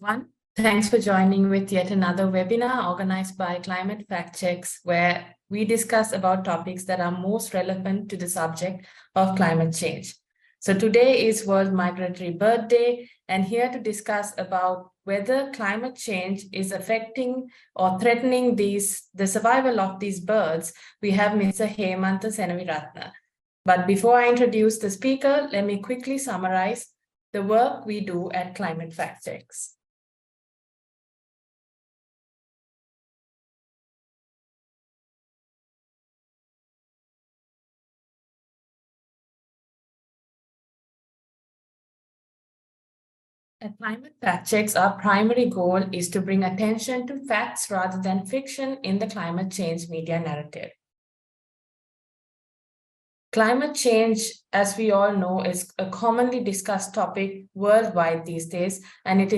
everyone. Thanks for joining with yet another webinar organized by Climate Fact Checks, where we discuss about topics that are most relevant to the subject of climate change. So today is World Migratory Bird Day, and here to discuss about whether climate change is affecting or threatening the survival of these birds, we have Mr. Hemantha. But before I introduce the speaker, let me quickly summarize the work we do at Climate Fact Checks. At Climate Fact Checks, our primary goal is to bring attention to facts rather than fiction in the climate change media narrative. Climate change, as we all know, is a commonly discussed topic worldwide these days, and it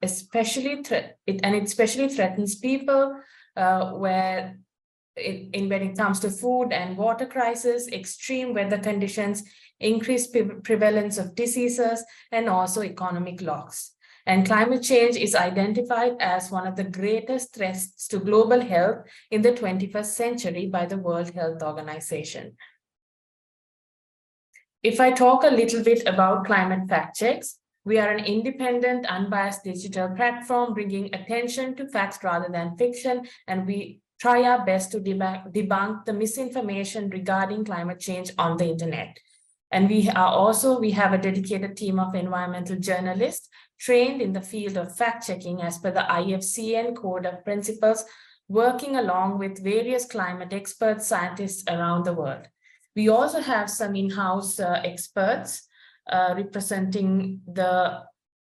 especially threatens people when it comes to food and water crisis, extreme weather conditions, increased prevalence of diseases, and also economic loss. And climate change is identified as one of the greatest threats to global health in the 21st century by the World Health Organization. If I talk a little bit about Climate Fact Checks, we are an independent, unbiased digital platform bringing attention to facts rather than fiction, and we try our best to debunk the misinformation regarding climate change on the internet. And we have a dedicated team of environmental journalists trained in the field of fact-checking as per the IFCN Code of Principles, working along with various climate experts, scientists around the world. We also have some in-house experts representing the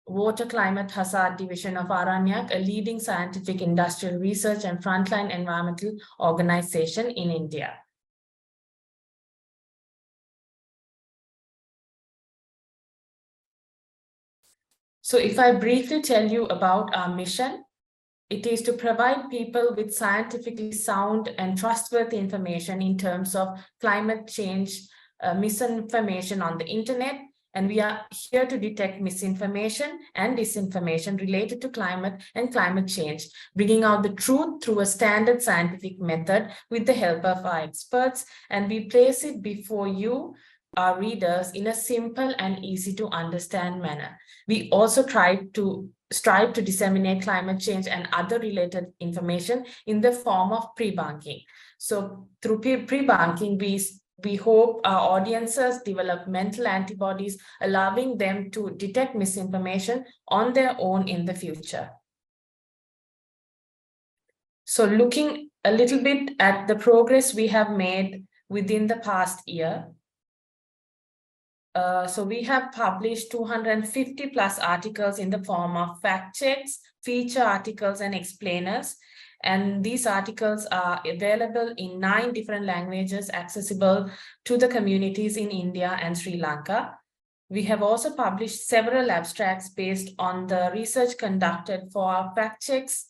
Water Climate Hazard Division of Aranyak, a leading scientific industrial research and frontline environmental organization in India. So if I briefly tell you about our mission, it is to provide people with scientifically sound and trustworthy information in terms of climate change, misinformation on the internet, and we are here to detect misinformation and disinformation related to climate and climate change, bringing out the truth through a standard scientific method with the help of our experts, and we place it before you, our readers, in a simple and easy to understand manner. We also strive to disseminate climate change and other related information in the form of pre-banking. So through pre-banking, we hope our audiences develop mental antibodies, allowing them to detect misinformation on their own in the future. So looking a little bit at the progress we have made within the past year, so we have published 250 plus articles in the form of fact checks, feature articles, and explainers. And these articles are available in 9 different languages, accessible to the communities in India and Sri Lanka. We have also published several abstracts based on the research conducted for our fact checks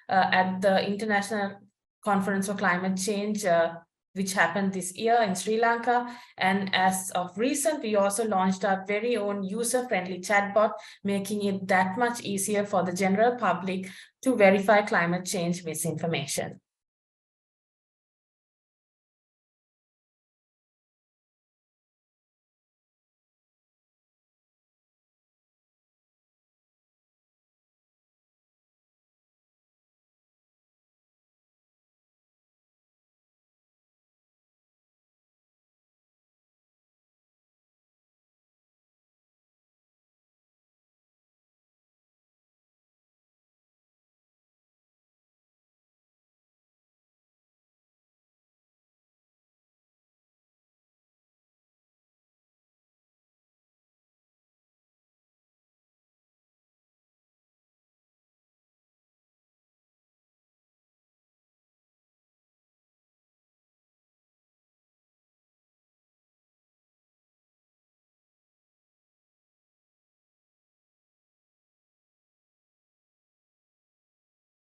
at the International Conference for Climate Change, which happened this year in Sri Lanka. And as of recent, we also launched our very own user-friendly chatbot, making it that much easier for the general public to verify climate change misinformation.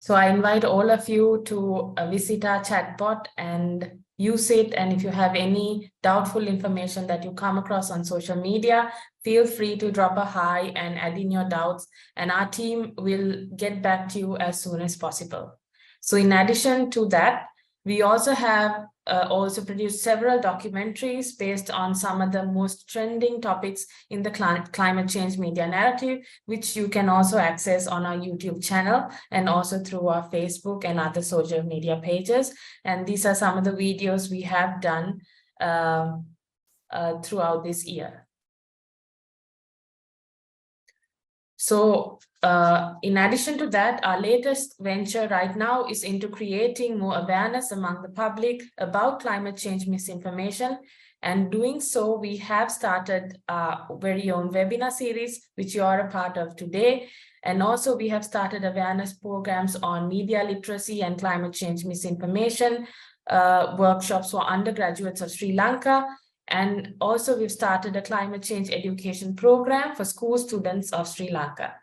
So I invite all of you to visit our chatbot and use it. And if you have any doubtful information that you come across on social media, feel free to drop a hi and add in your doubts, and our team will get back to you as soon as possible. So in addition to that, we also have also produced several documentaries based on some of the most trending topics in the climate change media narrative, which you can also access on our YouTube channel and also through our Facebook and other social media pages. And these are some of the videos we have done throughout this year. So in addition to that, our latest venture right now is into creating more awareness among the public about climate change misinformation. And doing so, we have started our very own webinar series, which you are a part of today. And also we have started awareness programs on media literacy and climate change misinformation, workshops for undergraduates of Sri Lanka. And also we've started a climate change education program for school students of Sri Lanka.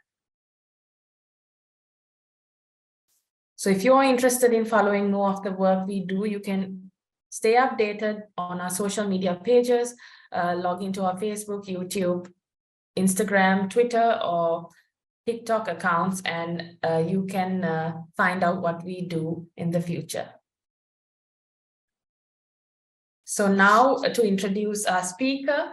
So if you're interested in following more of the work we do, you can stay updated on our social media pages, log into our Facebook, YouTube, Instagram, Twitter, or TikTok accounts, and you can find out what we do in the future. So now to introduce our speaker,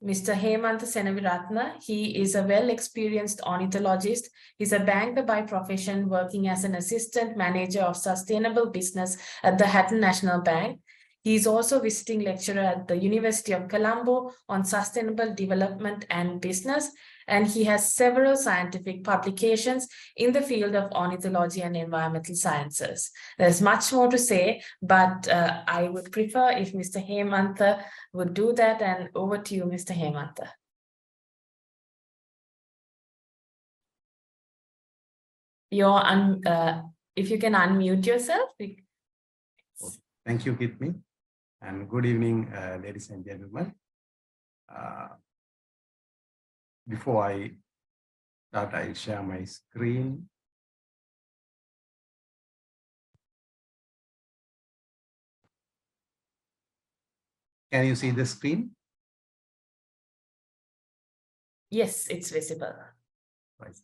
Mr. Hemantha Senaviratna. He is a well-experienced ornithologist. He's a banker by profession, working as an assistant manager of sustainable business at the Hatton National Bank. He's also visiting lecturer at the University of Colombo on sustainable development and business, and he has several scientific publications in the field of ornithology and environmental sciences. There's much more to say, but I would prefer if Mr. Hemantha would do that, and over to you, Mr. Hemantha. If you can unmute yourself. Thank you, Kitmi, and good evening, ladies and gentlemen. Before I start, I'll share my screen. Can you see the screen? Yes, it's visible. Right.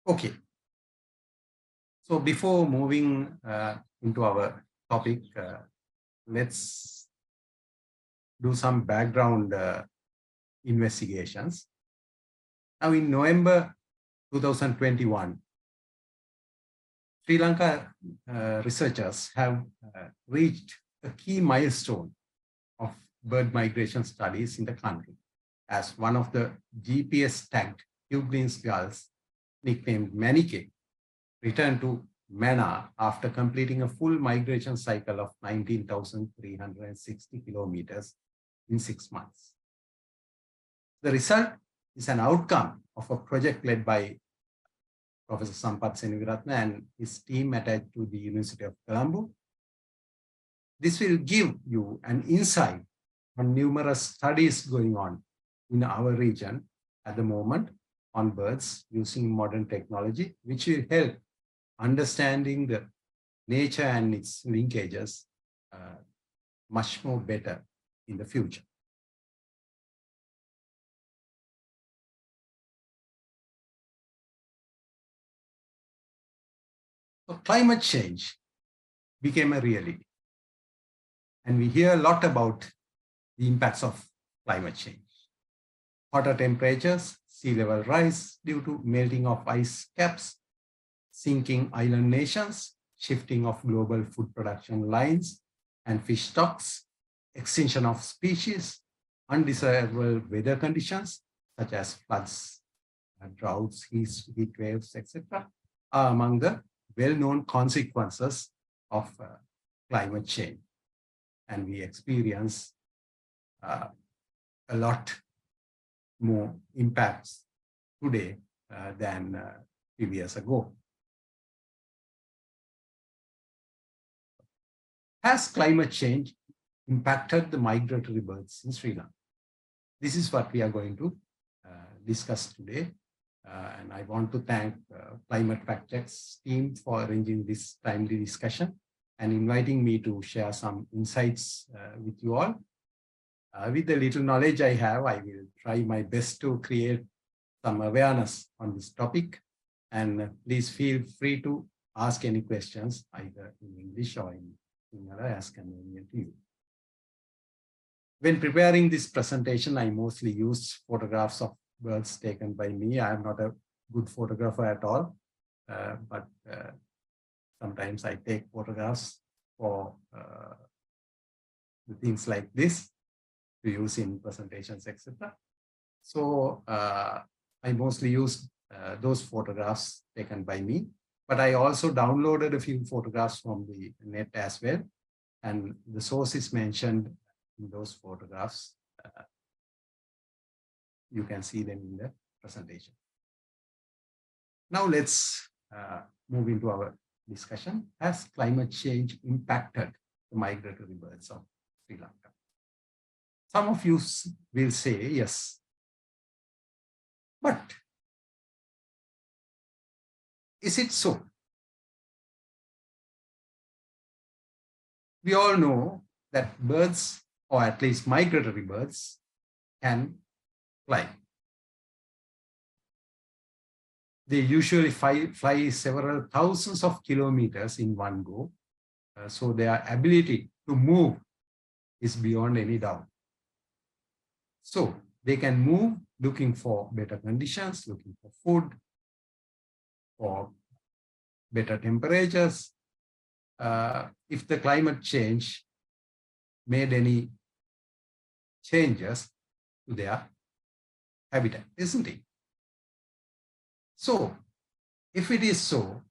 Okay. So before moving into our topic, let's do some background investigations. Now in November 2021, Sri Lanka researchers have reached a key milestone of bird migration studies in the country, as one of the GPS-tagged Hughlings gulls, nicknamed Manike, returned to Mana after completing a full migration cycle of 19,360 kilometers in 6 months. The result is an outcome of a project led by Professor Sampath Senaviratna and his team attached to the University of Colombo. This will give you an insight on numerous studies going on in our region at the moment on birds using modern technology, which will help understanding the nature and its linkages much more better in the future. So climate change became a reality. And we hear a lot about the impacts of climate change. Hotter temperatures, sea level rise due to melting of ice caps, sinking island nations, shifting of global food production lines and fish stocks, extinction of species, undesirable weather conditions such as floods, droughts, heat waves, etc., are among the well-known consequences of climate change. And we experience a lot more impacts today than a few years ago. Has climate change impacted the migratory birds in Sri Lanka? This is what we are going to discuss today. And I want to thank Climate Fact Check's team for arranging this timely discussion and inviting me to share some insights with you all. With the little knowledge I have, I will try my best to create some awareness on this topic. And please feel free to ask any questions either in English or in Sinhala as convenient to you. When preparing this presentation, I mostly used photographs of birds taken by me. I am not a good photographer at all, but sometimes I take photographs for things like this to use in presentations, etc. So I mostly used those photographs taken by me, but I also downloaded a few photographs from the net as well. And the source is mentioned in those photographs. You can see them in the presentation. Now let's move into our discussion. Has climate change impacted the migratory birds of Sri Lanka? Some of you will say yes, but is it so? We all know that birds, or at least migratory birds, can fly. They usually fly several thousands of kilometers in one go. So their ability to move is beyond any doubt. So they can move looking for better conditions, looking for food, for better temperatures. If the climate change made any changes to their habitat, isn't it? So, if it is so,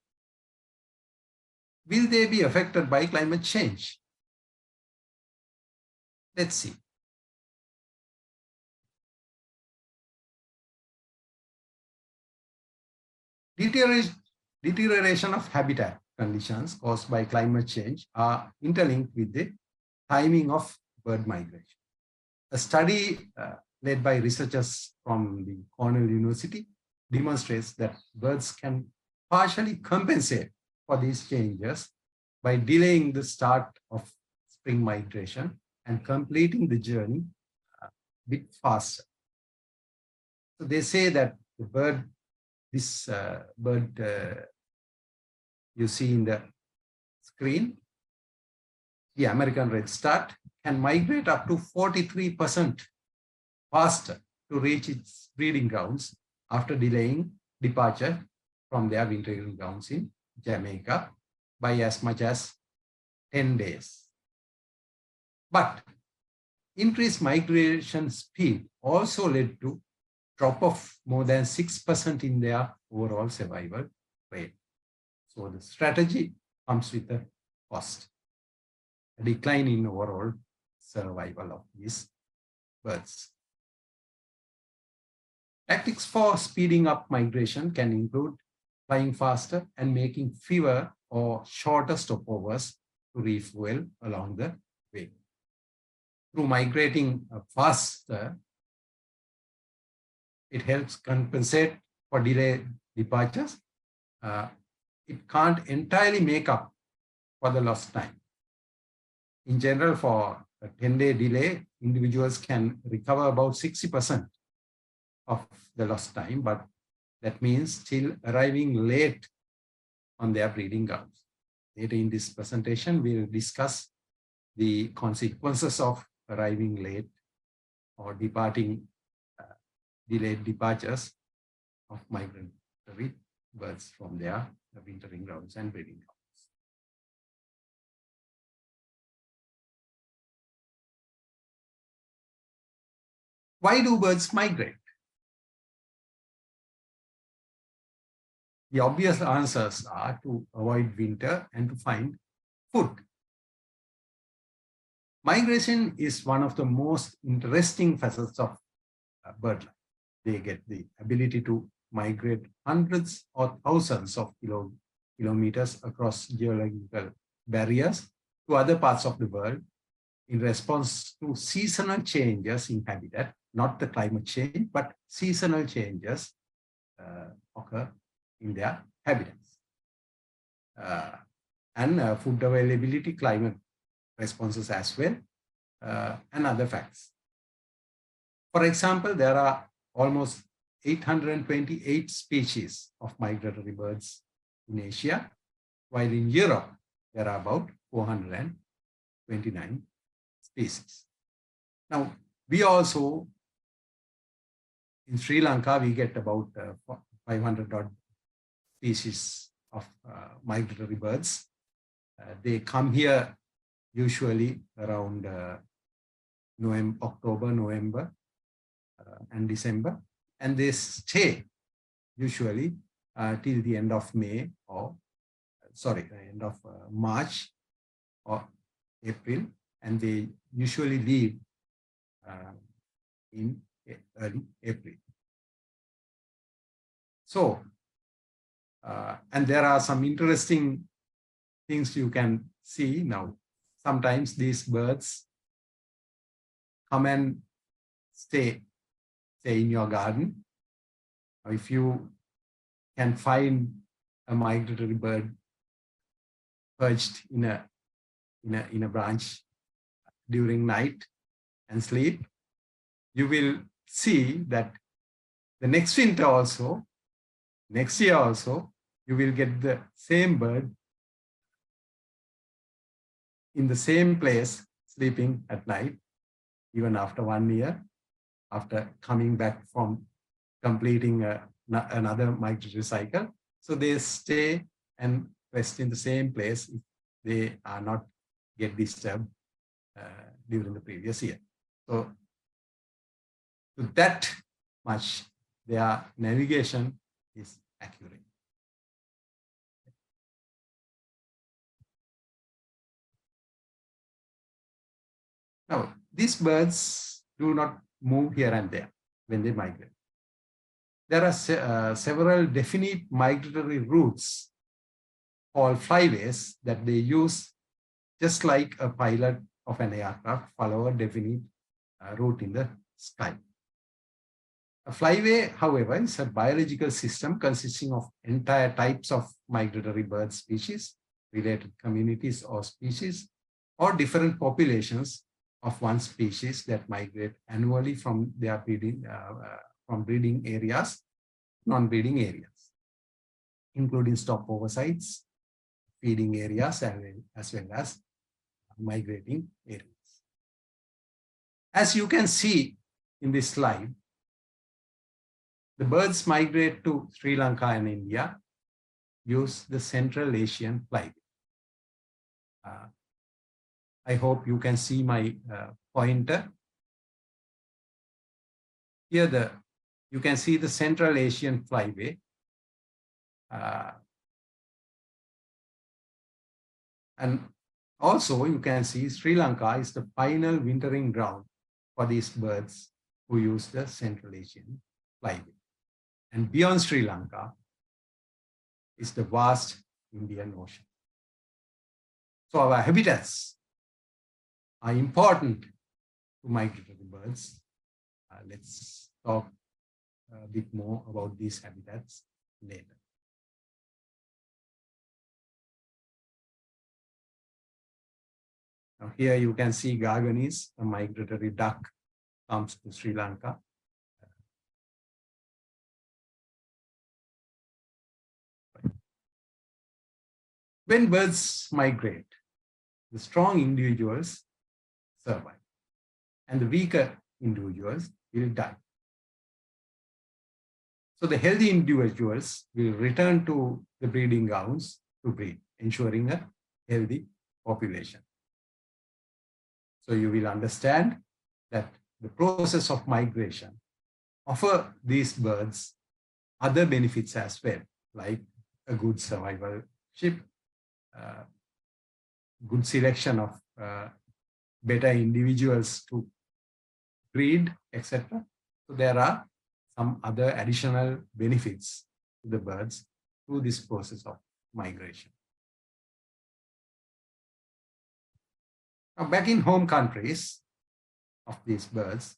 will they be affected by climate change? Let's see. Deterioration of habitat conditions caused by climate change are interlinked with the timing of bird migration. A study led by researchers from the Cornell University demonstrates that birds can partially compensate for these changes by delaying the start of spring migration and completing the journey a bit faster. So they say that the bird, this bird you see in the screen, the American redstart, can migrate up to 43% faster to reach its breeding grounds after delaying departure from their wintering grounds in Jamaica by as much as 10 days. But increased migration speed also led to drop of more than 6% in their overall survival rate. So the strategy comes with a cost, a decline in overall survival of these birds. Tactics for speeding up migration can include flying faster and making fewer or shorter stopovers to refuel along the way. Through migrating faster, it helps compensate for delayed departures. It can't entirely make up for the lost time. In general, for a 10-day delay, individuals can recover about 60% of the lost time, but that means still arriving late on their breeding grounds. Later in this presentation, we'll discuss the consequences of arriving late or departing delayed departures of migratory birds from their wintering grounds and breeding grounds. Why do birds migrate? The obvious answers are to avoid winter and to find food. Migration is one of the most interesting facets of bird life. They get the ability to migrate hundreds or thousands of kilometers across geological barriers to other parts of the world in response to seasonal changes in habitat not the climate change, but seasonal changes occur in their habitats. And food availability, climate responses as well, and other facts. For example, there are almost 828 species of migratory birds in Asia, while in Europe, there are about 429 species. Now, we also, in Sri Lanka, we get about 500 odd species of migratory birds. They come here usually around October, November, and December, and they stay usually till the end of May or end of March or April, and they usually leave in early April. So, and there are some interesting things you can see now. Sometimes these birds come and stay, say, in your garden. If you can find a migratory bird perched in a branch during night and sleep, you will see that the next winter also, next year also, you will get the same bird in the same place sleeping at night, even after 1 year, after coming back from completing another migratory cycle. So they stay and rest in the same place if they are not get disturbed during the previous year. So to that much, their navigation is accurate. Now, these birds do not move here and there when they migrate. There are several definite migratory routes called flyways that they use, just like a pilot of an aircraft follow a definite route in the sky. A flyway, however, is a biological system consisting of entire types of migratory bird species, related communities or species, or different populations of one species that migrate annually from their breeding, from breeding areas, non-breeding areas, including stopover sites, feeding areas, as well as migrating areas. As you can see in this slide, the birds migrate to Sri Lanka and India, use the Central Asian flyway. I hope you can see my pointer. Here you can see the Central Asian flyway. And also you can see Sri Lanka is the final wintering ground for these birds who use the Central Asian flyway. And beyond Sri Lanka is the vast Indian Ocean. So our habitats are important to migratory birds. Let's talk a bit more about these habitats later. Now here you can see Garganese, a migratory duck, comes to Sri Lanka. When birds migrate, the strong individuals survive, and the weaker individuals will die. So the healthy individuals will return to the breeding grounds to breed, ensuring a healthy population. So you will understand that the process of migration offers these birds other benefits as well, like a good survivorship, good selection of better individuals to breed, etc. So there are some other additional benefits to the birds through this process of migration. Now back in home countries of these birds,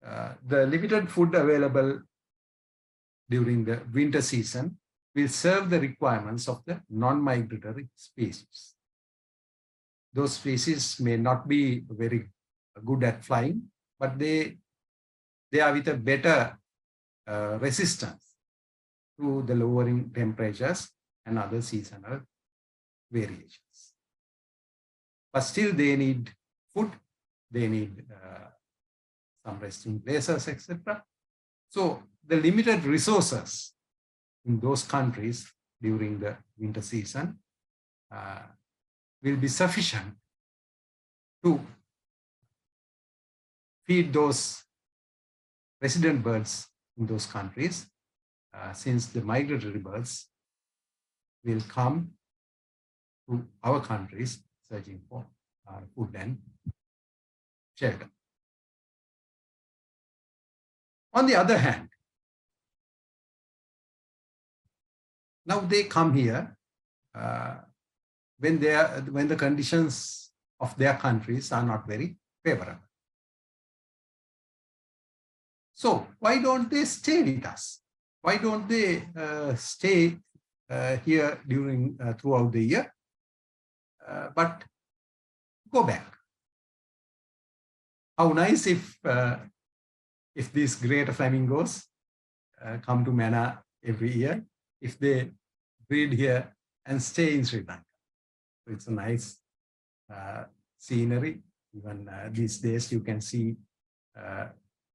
The limited food available during the winter season will serve the requirements of the non-migratory species. Those species may not be very good at flying, but they are with a better resistance to the lowering temperatures and other seasonal variations. But still they need food, they need some resting places, etc. So the limited resources in those countries during the winter season will be sufficient to feed those resident birds in those countries, since the migratory birds will come to our countries searching for food and shelter. On the other hand, now they come here when the conditions of their countries are not very favorable. So why don't they stay with us? Why don't they stay here during throughout the year, but go back? How nice if these great flamingos come to Manna every year, if they breed here and stay in Sri Lanka. So it's a nice scenery. Even these days you can see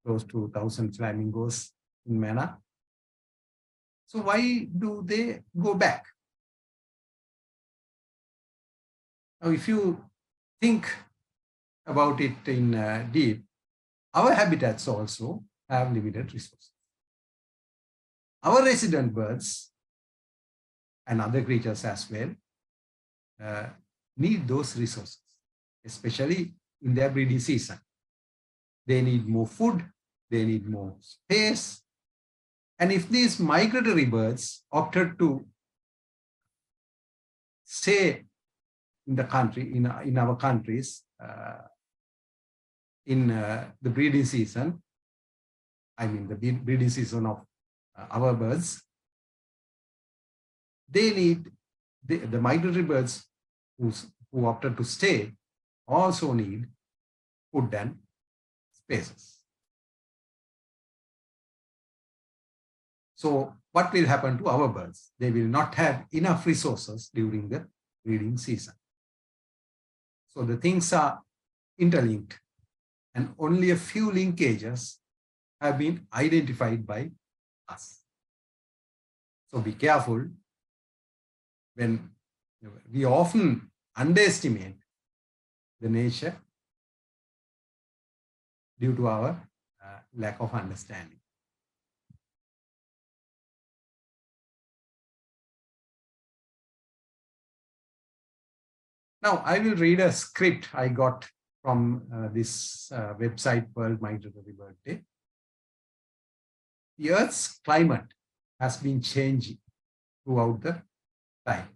close to 1,000 flamingos in Manna. So why do they go back? Now, if you think about it in deep, our habitats also have limited resources. Our resident birds and other creatures as well need those resources, especially in their breeding season. They need more food, they need more space. And if these migratory birds opted to stay in the country, in our countries, in the breeding season, I mean the breeding season of our birds, they need, the migratory birds who opted to stay also need food and spaces. So what will happen to our birds? They will not have enough resources during the breeding season. So the things are interlinked, and only a few linkages have been identified by us. So be careful. When we often underestimate the nature due to our lack of understanding. Now, I will read a script I got from this website, World Migratory Bird Day. The Earth's climate has been changing throughout the time.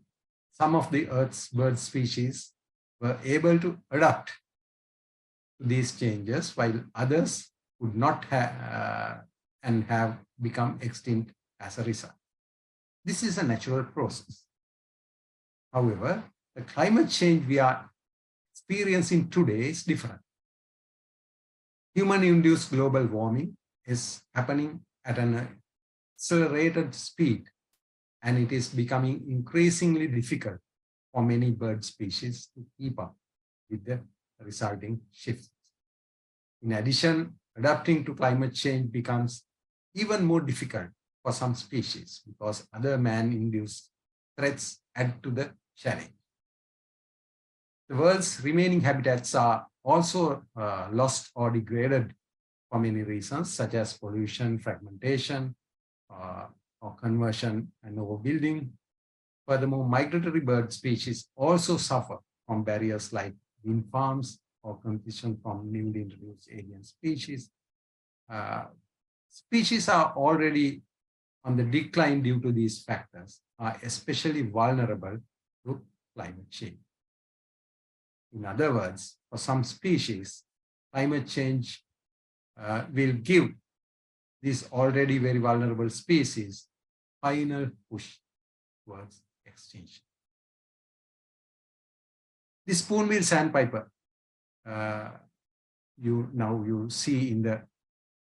Some of the Earth's bird species were able to adapt to these changes, while others would not have and have become extinct as a result. This is a natural process. However, the climate change we are experiencing today is different. Human-induced global warming is happening at an accelerated speed, and it is becoming increasingly difficult for many bird species to keep up with the resulting shifts. In addition, adapting to climate change becomes even more difficult for some species because other man-induced threats add to the challenge. The world's remaining habitats are also lost or degraded for many reasons, such as pollution, fragmentation, or conversion and overbuilding. Furthermore, migratory bird species also suffer from barriers like wind farms or competition from newly introduced alien species. Species are already on the decline due to these factors, are especially vulnerable to climate change. In other words, for some species, climate change will give these already very vulnerable species final push towards extinction. The spoonbill sandpiper, you see in the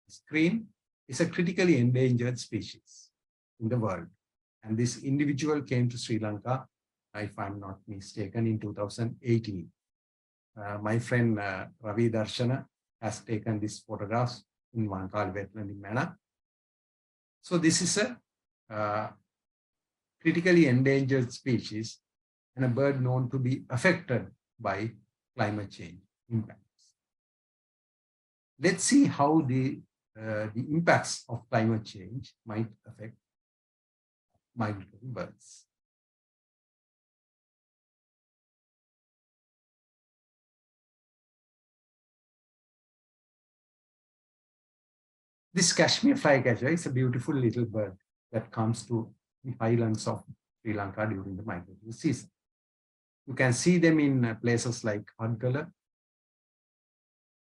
screen, is a critically endangered species in the world. And this individual came to Sri Lanka, if I'm not mistaken, in 2018. My friend Ravi Darshana has taken these photographs in Vankal wetland in Mana. So this is a critically endangered species and a bird known to be affected by climate change impacts. Let's see how the impacts of climate change might affect migratory birds. This Kashmir flycatcher is a beautiful little bird that comes to the highlands of Sri Lanka during the migratory season. You can see them in places like Hadgala,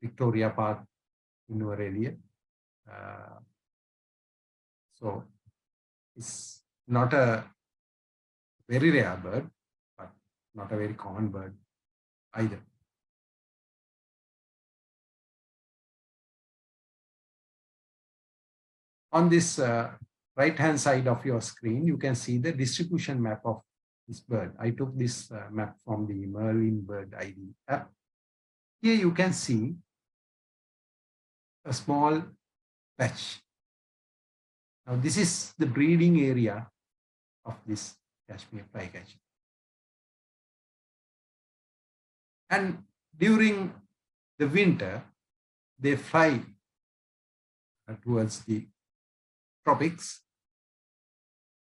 Victoria Park in Nuwara. So it's not a very rare bird, but not a very common bird either. On this right-hand side of your screen, you can see the distribution map of this bird. I took this map from the Merlin Bird ID app. Here you can see a small patch. Now this is the breeding area of this Kashmir flycatcher. And during the winter, they fly towards the tropics,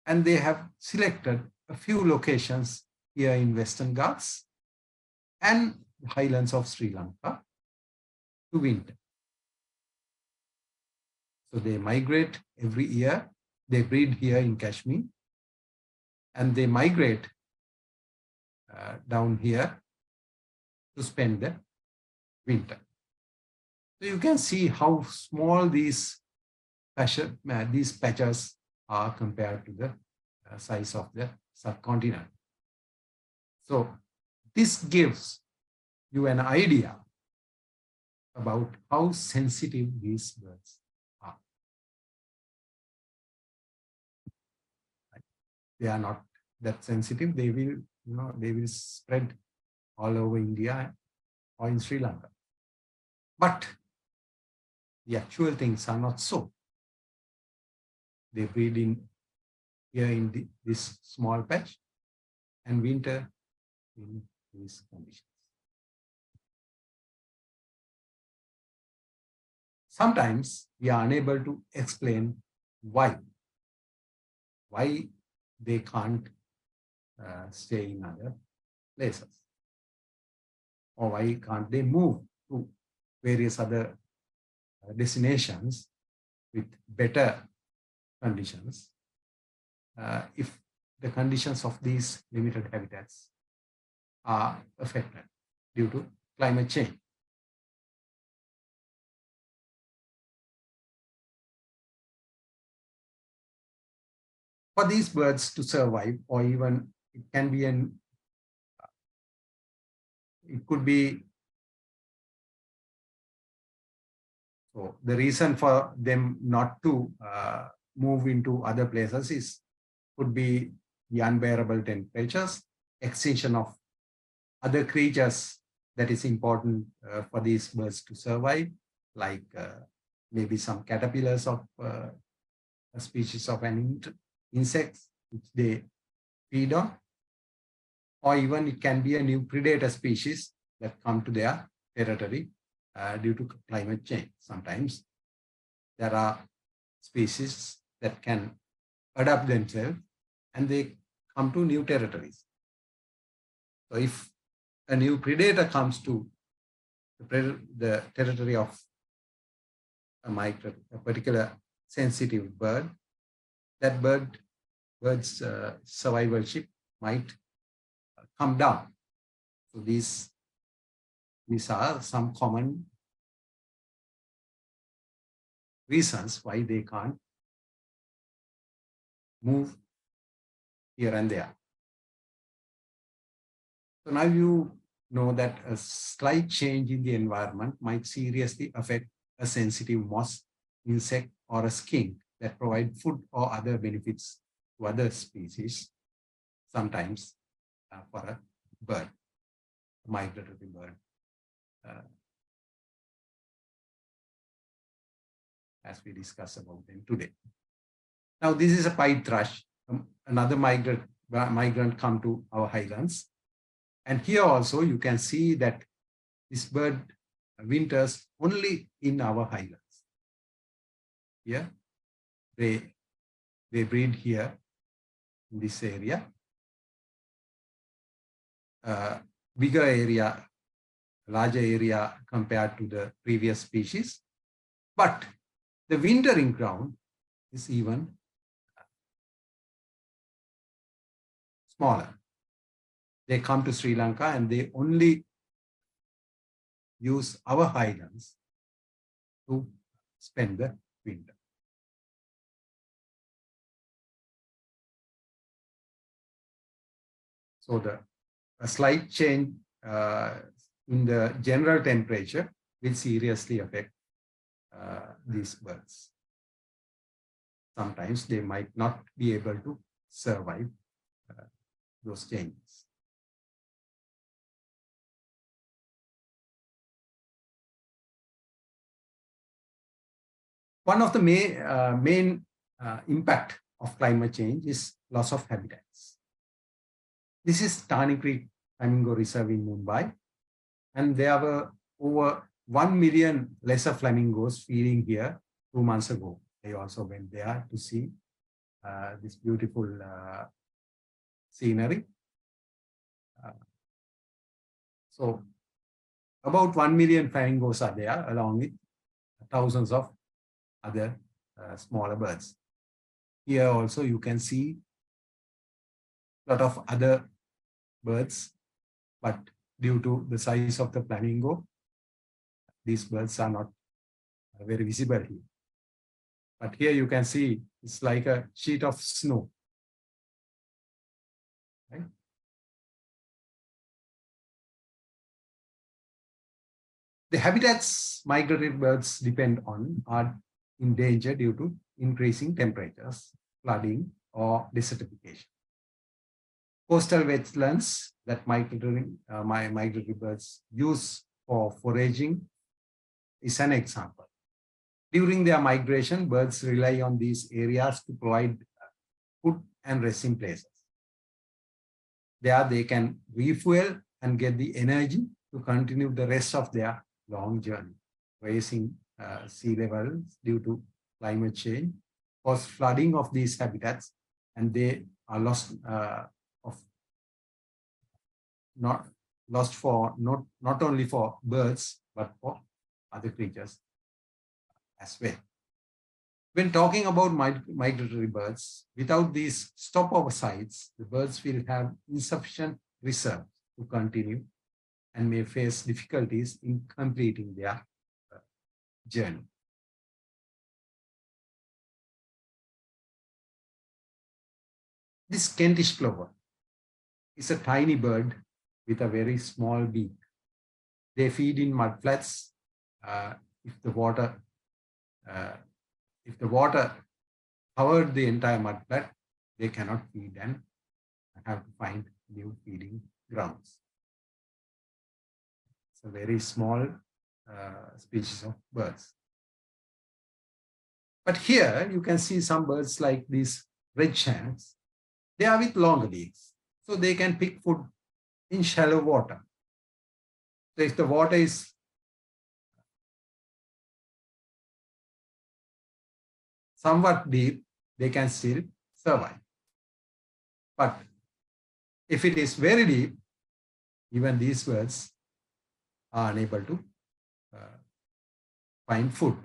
and they have selected a few locations here in Western Ghats and the highlands of Sri Lanka to winter. So they migrate every year. They breed here in Kashmir, and they migrate down here to spend the winter. So you can see how small these patches are compared to the size of the subcontinent. So this gives you an idea about how sensitive these birds are. They are not that sensitive. They will, they will spread all over India or in Sri Lanka. But the actual things are not so. They breed here in this small patch and winter in these conditions. Sometimes we are unable to explain why they can't stay in other places, or why can't they move to various other destinations with better conditions if the conditions of these limited habitats are affected due to climate change. For these birds to survive, or even it can be it could be, so the reason for them not to move into other places could be the unbearable temperatures, extinction of other creatures that is important for these birds to survive, like maybe some caterpillars of a species of an insects which they feed on, or even it can be a new predator species that come to their territory due to climate change. Sometimes there are species that can adapt themselves and they come to new territories. So if a new predator comes to the territory of a particular sensitive bird, that bird's survivorship might come down. So these are some common reasons why they can't move here and there. So now you know that a slight change in the environment might seriously affect a sensitive moth, insect, or a skink that provide food or other benefits to other species, sometimes for a bird, a migratory bird. As we discuss about them today. Now, this is a pied thrush, another migrant come to our highlands. And here also you can see that this bird winters only in our highlands. Here, they breed here in this area. Bigger area, larger area compared to the previous species. But the wintering ground is even smaller. They come to Sri Lanka and they only use our highlands to spend the winter. So a slight change in the general temperature will seriously affect these birds. Sometimes they might not be able to survive those changes. One of the main impact of climate change is loss of habitats. This is Tani Creek Flamingo Reserve in Mumbai, and there were over 1 million lesser flamingos feeding here 2 months ago. I also went there to see this beautiful scenery. So about 1 million flamingos are there, along with thousands of other smaller birds. Here also you can see a lot of other birds, but due to the size of the flamingo, these birds are not very visible here. But here you can see it's like a sheet of snow. Right? The habitats migratory birds depend on are in danger due to increasing temperatures, flooding, or desertification. Coastal wetlands that migratory birds use for foraging is an example. During their migration, birds rely on these areas to provide food and resting places. There they can refuel and get the energy to continue the rest of their long journey. Raising sea levels due to climate change cause flooding of these habitats, and they are lost not only for birds but for other creatures as well. When talking about migratory birds, without these stopover sites, the birds will have insufficient reserve to continue and may face difficulties in completing their journey. This Kentish plover is a tiny bird with a very small beak. They feed in mudflats. If the water covered the entire mudflat, they cannot feed and have to find new feeding grounds. It's a very small species of birds. But here you can see some birds like these red shanks. They are with longer beaks, so they can pick food in shallow water. So if the water is somewhat deep, they can still survive. But if it is very deep, even these birds are unable to find food.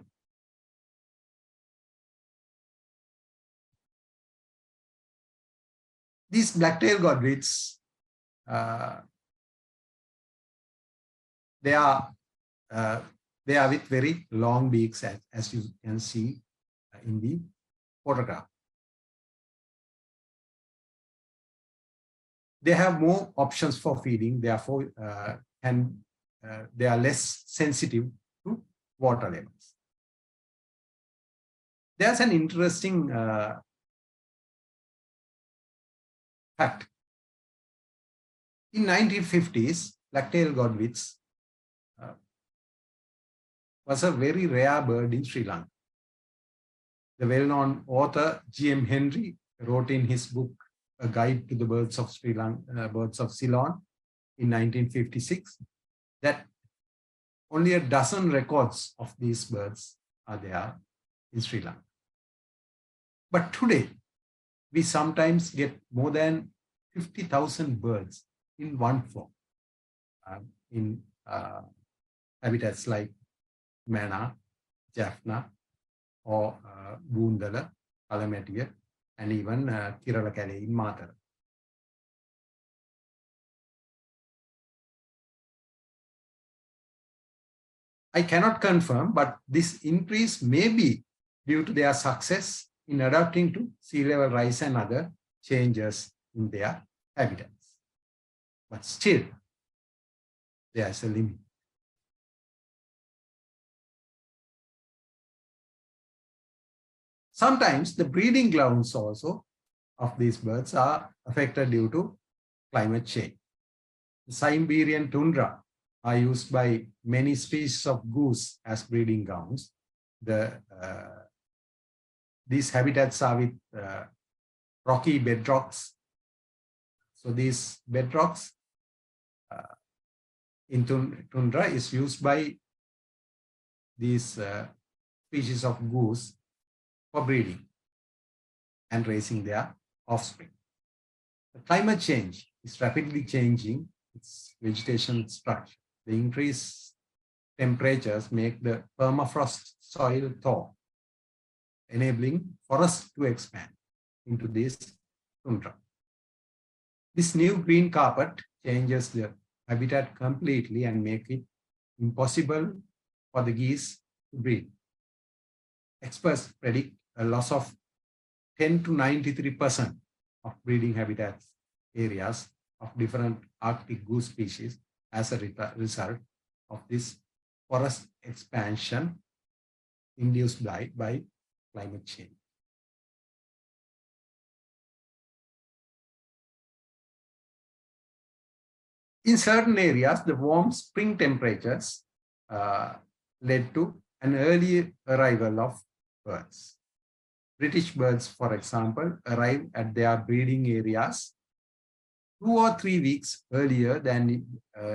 These black-tailed godwits, they are They are with very long beaks, as you can see in the photograph. They have more options for feeding, therefore, they are less sensitive to water levels. There's an interesting fact. In 1950s, black-tailed godwits was a very rare bird in Sri Lanka. The well-known author G.M. Henry wrote in his book, A Guide to the Birds of Sri Lanka, Birds of Ceylon, in 1956, that only a dozen records of these birds are there in Sri Lanka. But today, we sometimes get more than 50,000 birds in one flock in habitats like Mana, Jaffna, or Boondala, Kalamatiya, and even Kiralakale in Matara. I cannot confirm, but this increase may be due to their success in adapting to sea level rise and other changes in their habitats. But still, there is a limit. Sometimes the breeding grounds also of these birds are affected due to climate change. The Siberian tundra are used by many species of goose as breeding grounds. These habitats are with rocky bedrocks. So these bedrocks in tundra is used by these species of goose for breeding and raising their offspring. The climate change is rapidly changing its vegetation structure. The increased temperatures make the permafrost soil thaw, enabling forests to expand into this tundra. This new green carpet changes the habitat completely and make it impossible for the geese to breed. Experts predict a loss of 10 to 93% of breeding habitats areas of different Arctic goose species as a result of this forest expansion induced by climate change. In certain areas, the warm spring temperatures led to an early arrival of birds. British birds, for example, arrive at their breeding areas 2 or 3 weeks earlier than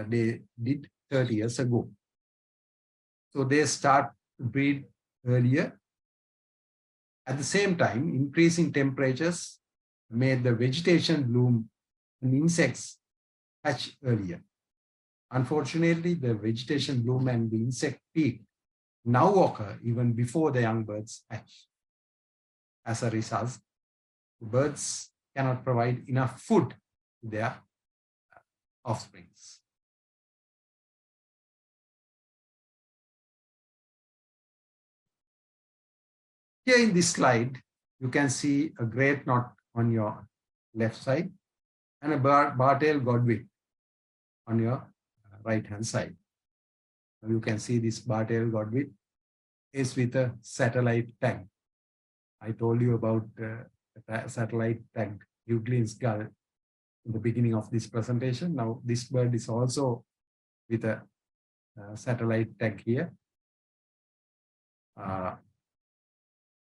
they did 30 years ago. So they start to breed earlier. At the same time, increasing temperatures made the vegetation bloom and insects hatch earlier. Unfortunately, the vegetation bloom and the insect peak now occur even before the young birds hatch. As a result, the birds cannot provide enough food to their offsprings. Here in this slide, you can see a great knot on your left side and a bar-tailed godwit on your right-hand side. You can see this bar-tailed godwit is with a satellite tag. I told you about satellite tag Euclid's gull in the beginning of this presentation. Now this bird is also with a satellite tag here.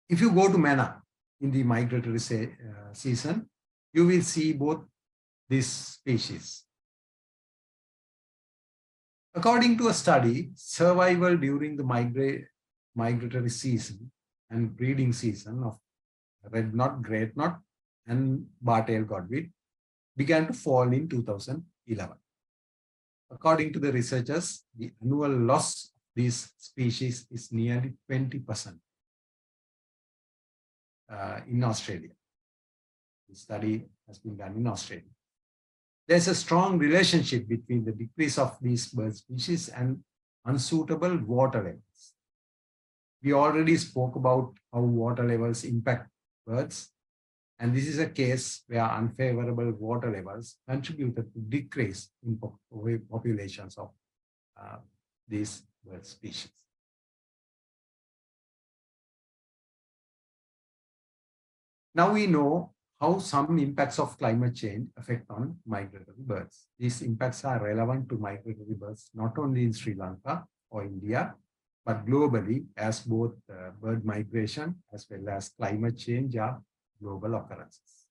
If you go to Mana in the migratory season, you will see both these species. According to a study, survival during the migratory season and breeding season of red knot, great knot, and bar-tailed godwit began to fall in 2011. According to the researchers, the annual loss of these species is nearly 20% in Australia. The study has been done in Australia. There's a strong relationship between the decrease of these bird species and unsuitable water levels. We already spoke about how water levels impact birds, and this is a case where unfavorable water levels contributed to decrease in populations of these bird species. Now we know how some impacts of climate change affect on migratory birds. These impacts are relevant to migratory birds not only in Sri Lanka or India, but globally, as both bird migration as well as climate change are global occurrences.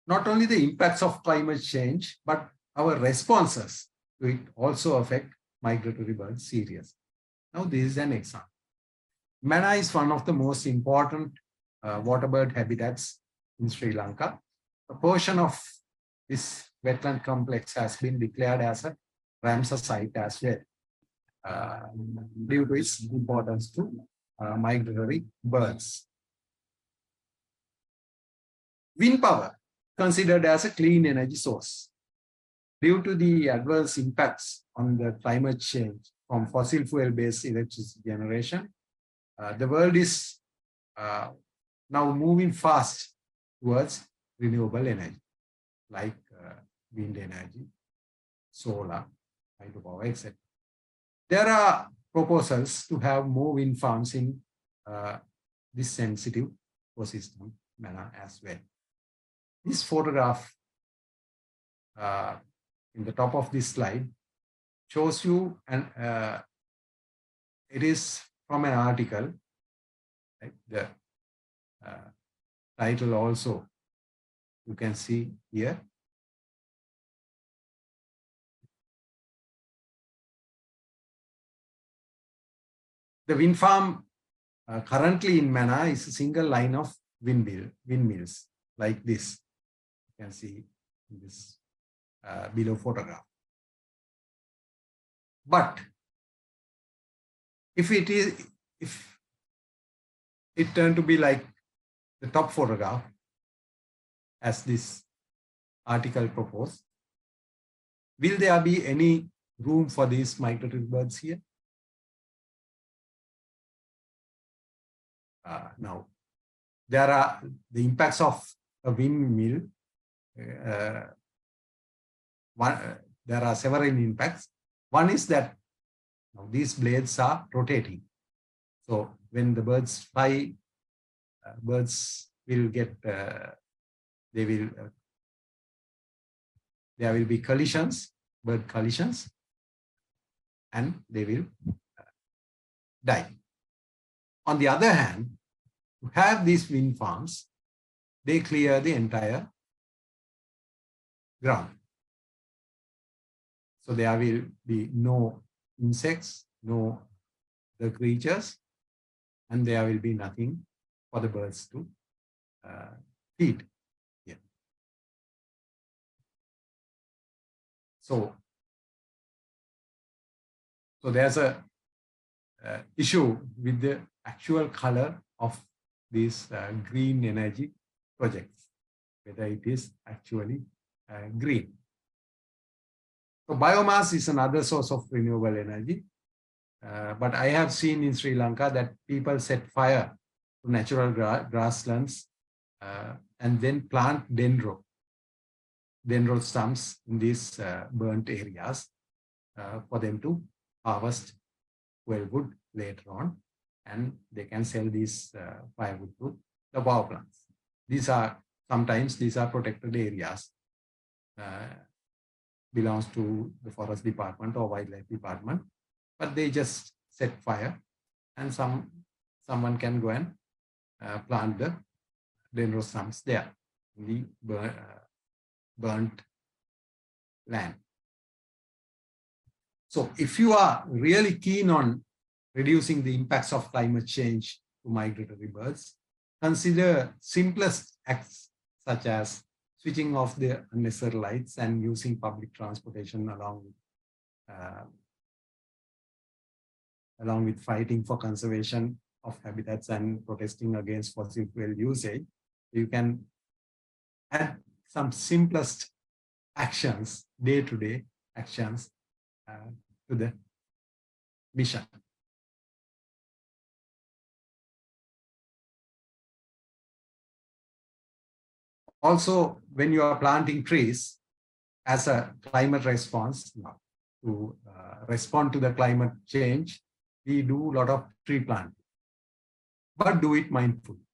Not only the impacts of climate change, but our responses to it also affect migratory birds seriously. Now, this is an example. Mana is one of the most important waterbird habitats in Sri Lanka. A portion of this wetland complex has been declared as a Ramsar site as well, due to its importance to migratory birds. Wind power, considered as a clean energy source. Due to the adverse impacts on the climate change from fossil fuel-based electricity generation, the world is now moving fast towards renewable energy, like wind energy, solar, hydropower, etc. There are proposals to have more wind farms in this sensitive ecosystem manner as well. This photograph in the top of this slide shows you, and it is from an article. Right? The title also you can see here. The wind farm currently in Mana is a single line of windmills like this. You can see in this below photograph. But if it turned to be like the top photograph, as this article proposed, will there be any room for these migratory birds here? Now, there are the impacts of a windmill. There are several impacts. One is that these blades are rotating. So when the birds fly, birds will get, there will be collisions, bird collisions, and they will die. On the other hand, to have these wind farms, they clear the entire ground. So there will be no insects, no the creatures, and there will be nothing for the birds to feed. Yeah. So there's a issue with the actual color of these green energy projects, whether it is actually green. So biomass is another source of renewable energy. But I have seen in Sri Lanka that people set fire to natural grasslands and then plant dendro stumps in these burnt areas for them to harvest wood later on, and they can sell these firewood to the power plants. Sometimes these are protected areas, belongs to the forest department or wildlife department, but they just set fire, and someone can go and plant the dendro stumps there in the burnt land. So if you are really keen on reducing the impacts of climate change to migratory birds, consider simplest acts such as switching off the unnecessary lights and using public transportation along with fighting for conservation of habitats and protesting against fossil fuel usage. You can add some simplest actions, day-to-day actions to the mission. Also, when you are planting trees as a climate response, to respond to the climate change, we do a lot of tree planting, but do it mindfully.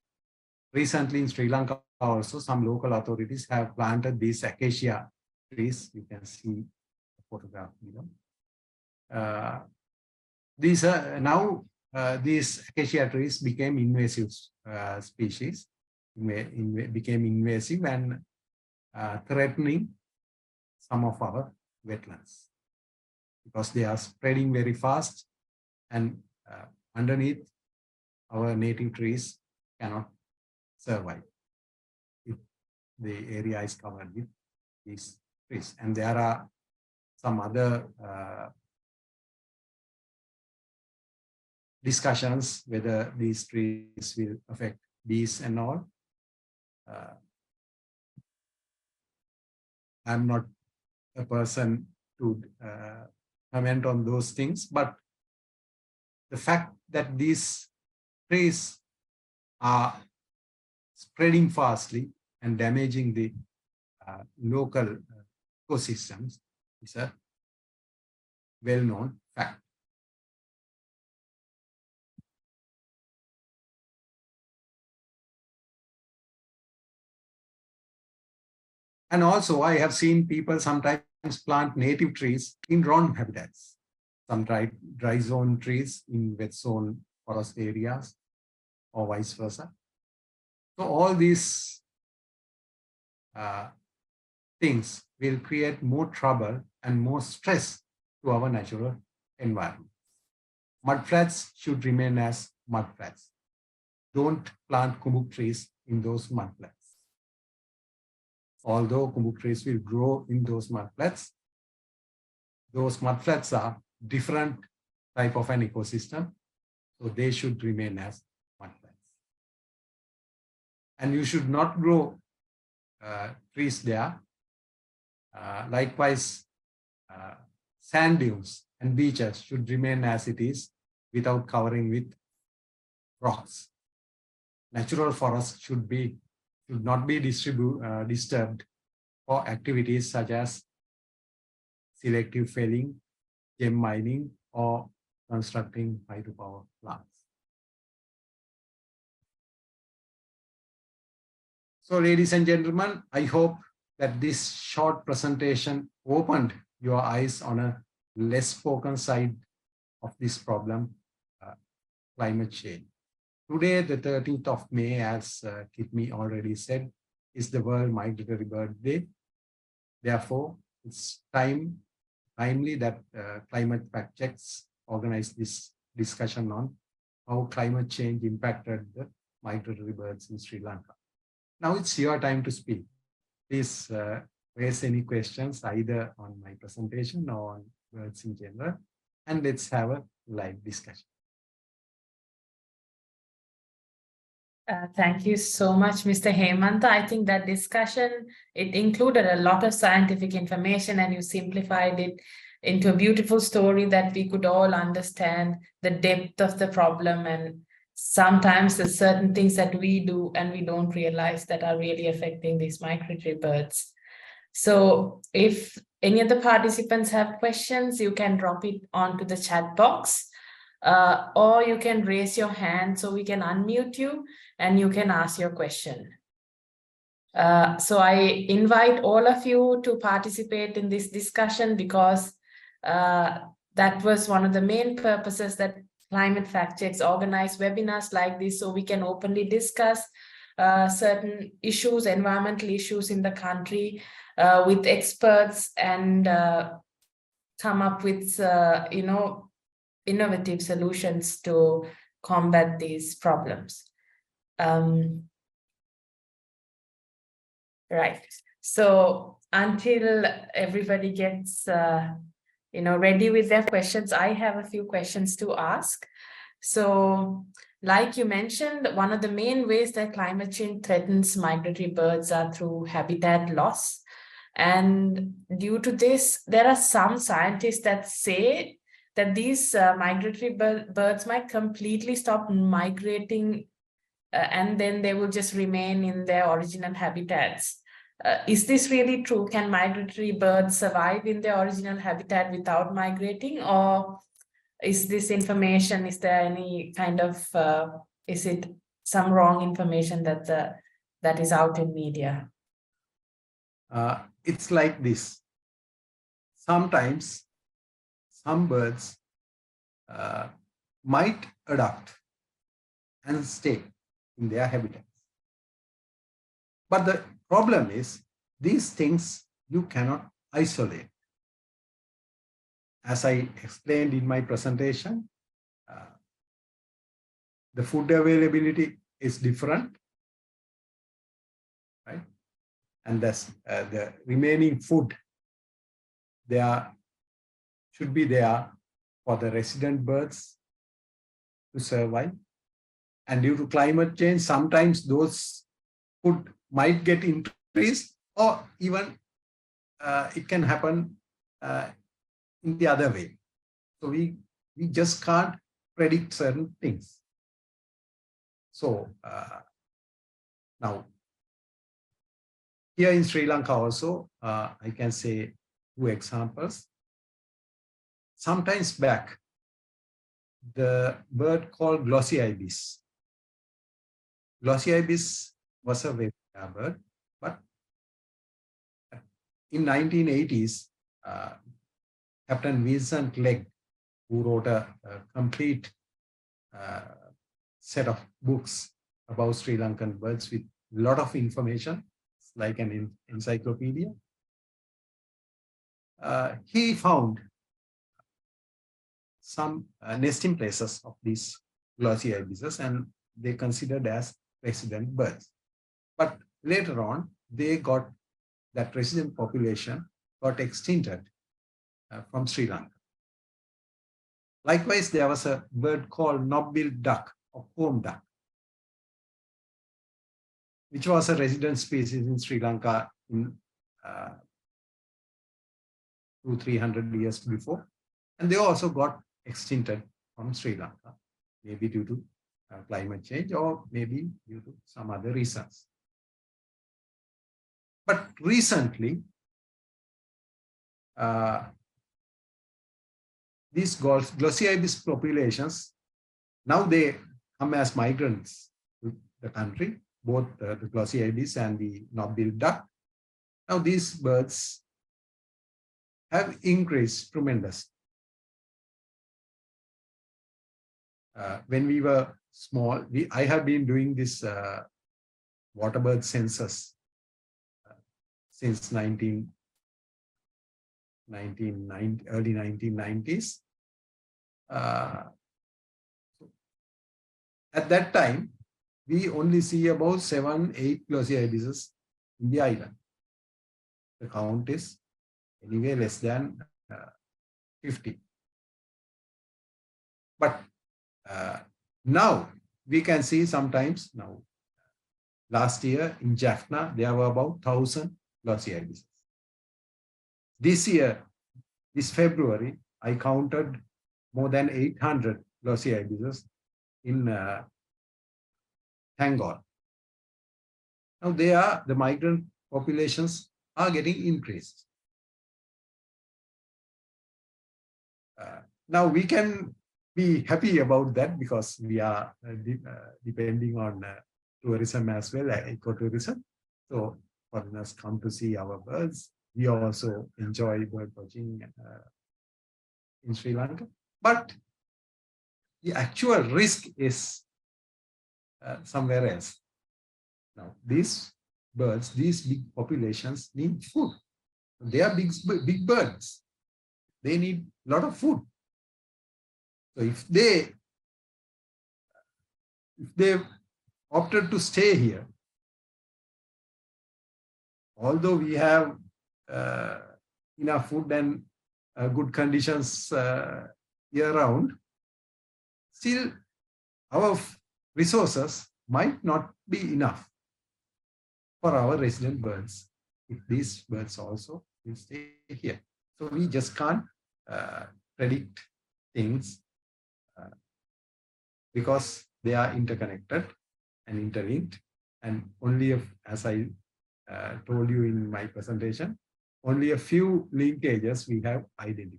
Recently in Sri Lanka also, some local authorities have planted these acacia trees. You can see the photograph below. These are now these acacia trees became invasive species, became invasive and threatening some of our wetlands because they are spreading very fast, and underneath our native trees cannot survive if the area is covered with these trees. And there are some other discussions whether these trees will affect bees and all. I'm not a person to comment on those things, but the fact that these trees are spreading fastly and damaging the local ecosystems is a well-known fact. And also, I have seen people sometimes plant native trees in wrong habitats. Some dry zone trees in wet zone forest areas, or vice versa. So all these things will create more trouble and more stress to our natural environment. Mudflats should remain as mudflats. Don't plant kumbuk trees in those mudflats. Although kumbuk trees will grow in those mudflats are different type of an ecosystem, so they should remain as mudflats. And you should not grow trees there. Likewise, sand dunes and beaches should remain as it is without covering with rocks. Natural forests should not be disturbed for activities such as selective felling, gem mining, or constructing hydropower plants. So, ladies and gentlemen, I hope that this short presentation opened your eyes on a less spoken side of this problem, climate change. Today, the 13th of May, as Kitmi already said, is the World Migratory Bird Day. Therefore, it's timely that Climate Fact Checks organize this discussion on how climate change impacted the migratory birds in Sri Lanka. Now it's your time to speak. Please raise any questions either on my presentation or on birds in general, and let's have a live discussion. Thank you so much, Mr. Hemantha. I think that discussion, it included a lot of scientific information, and you simplified it into a beautiful story that we could all understand the depth of the problem, and sometimes there's certain things that we do and we don't realize that are really affecting these migratory birds. So if any of the participants have questions, you can drop it onto the chat box. Or you can raise your hand so we can unmute you and you can ask your question. So I invite all of you to participate in this discussion because that was one of the main purposes that Climate Fact Checks organize webinars like this, so we can openly discuss certain issues, environmental issues in the country with experts and come up with, innovative solutions to combat these problems. Right. So until everybody gets, ready with their questions, I have a few questions to ask. So, like you mentioned, one of the main ways that climate change threatens migratory birds are through habitat loss. And due to this, there are some scientists that say that these migratory birds might completely stop migrating, and then they will just remain in their original habitats. Is this really true? Can migratory birds survive in their original habitat without migrating, or is this information, is there any kind of, is it some wrong information that is out in media? It's like this. Sometimes some birds might adapt and stay in their habitats. But the problem is these things you cannot isolate. As I explained in my presentation, the food availability is different, right? And that's the remaining food there should be there for the resident birds to survive. And due to climate change, sometimes those food might get increased, or even it can happen in the other way. So we just can't predict certain things. So now, here in Sri Lanka also, I can say 2 examples. Sometimes back, the bird called glossy ibis. Glossy ibis was a very rare bird, but in 1980s, Captain Vincent Legg, who wrote a complete set of books about Sri Lankan birds with a lot of information, like an encyclopedia. He found some nesting places of these glossy ibises, and they considered as resident birds. But later on, that resident population got extincted from Sri Lanka. Likewise, there was a bird called knob-billed duck or comb duck, which was a resident species in Sri Lanka in 200-300 years before. And they also got extincted from Sri Lanka, maybe due to climate change or maybe due to some other reasons. But recently, these glossy ibis populations, now they come as migrants to the country, both the glossy ibis and the knob-billed duck. Now these birds have increased tremendously. When we were small, I have been doing this water bird census since early 1990s. At that time, we only see about 7-8 glossy ibises in the island. The count is anyway less than 50. But now we can see sometimes now. Last year in Jaffna, there were about 1,000 glossy ibises. This year, this February, I counted more than 800 glossy ibises in Tangor. Now the migrant populations are getting increased. Now we can be happy about that because we are depending on tourism as well, ecotourism. So foreigners come to see our birds. We also enjoy bird watching in Sri Lanka. But the actual risk is somewhere else. Now, these birds, these big populations need food. They are big birds. They need a lot of food. So if they opted to stay here, although we have enough food and good conditions year round, still our resources might not be enough for our resident birds if these birds also will stay here. So we just can't predict things because they are interconnected and interlinked. And only if, as I told you in my presentation, only a few linkages we have identified.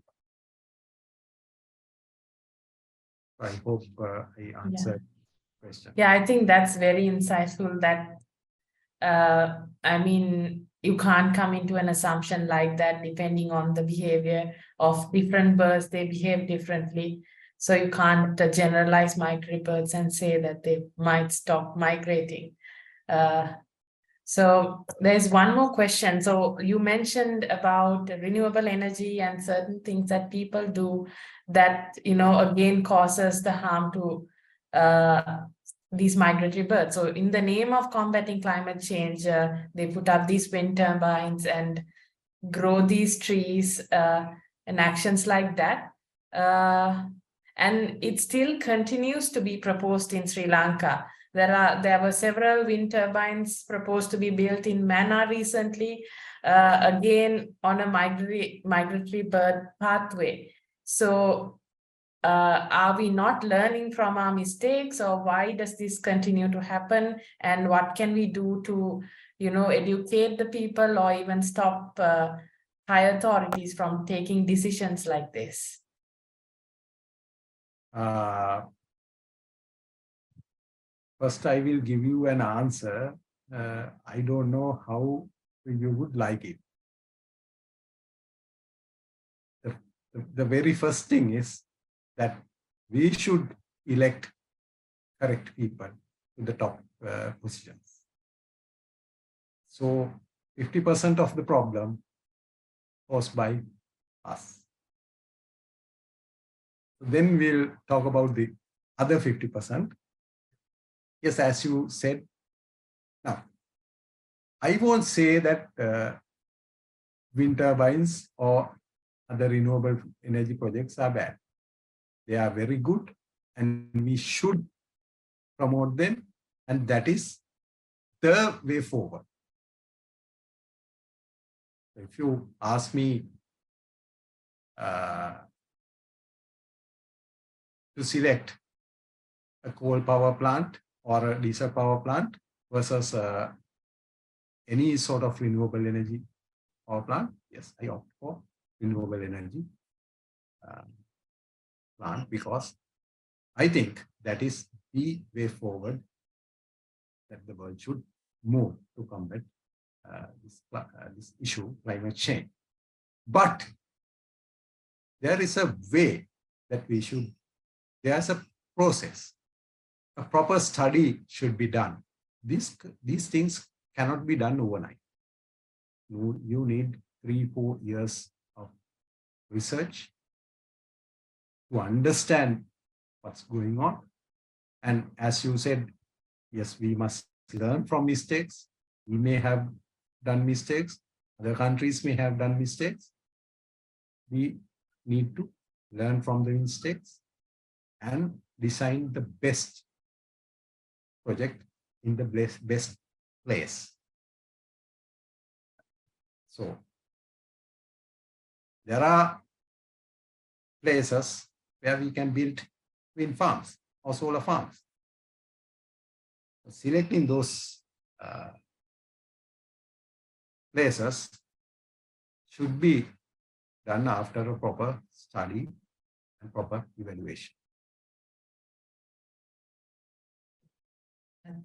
I hope I answered the question. Yeah, I think that's very insightful that, I mean, you can't come into an assumption like that depending on the behavior of different birds, they behave differently. So you can't generalize migratory birds and say that they might stop migrating. So there's one more question. So you mentioned about renewable energy and certain things that people do that, again causes the harm to these migratory birds. So in the name of combating climate change, they put up these wind turbines and grow these trees and actions like that. And it still continues to be proposed in Sri Lanka. There were several wind turbines proposed to be built in Mannar recently, again on a migratory bird pathway. So are we not learning from our mistakes, or why does this continue to happen? And what can we do to, educate the people or even stop higher authorities from taking decisions like this? First, I will give you an answer. I don't know how you would like it. The very first thing is that we should elect correct people to the top positions. So 50% of the problem caused by us. Then we'll talk about the other 50%. Yes, as you said. Now, I won't say that wind turbines or other renewable energy projects are bad. They are very good and we should promote them, and that is the way forward. If you ask me to select a coal power plant or a diesel power plant versus any sort of renewable energy power plant, yes, I opt for renewable energy plant because I think that is the way forward that the world should move to combat this issue, climate change. But there is a way that we should, there's a process. A proper study should be done. These things cannot be done overnight. You need 3-4 years of research to understand what's going on. And as you said, yes, we must learn from mistakes. We may have done mistakes. Other countries may have done mistakes. We need to learn from the mistakes and design the best project in the best place. So there are places where we can build wind farms or solar farms. Selecting those places should be done after a proper study and proper evaluation.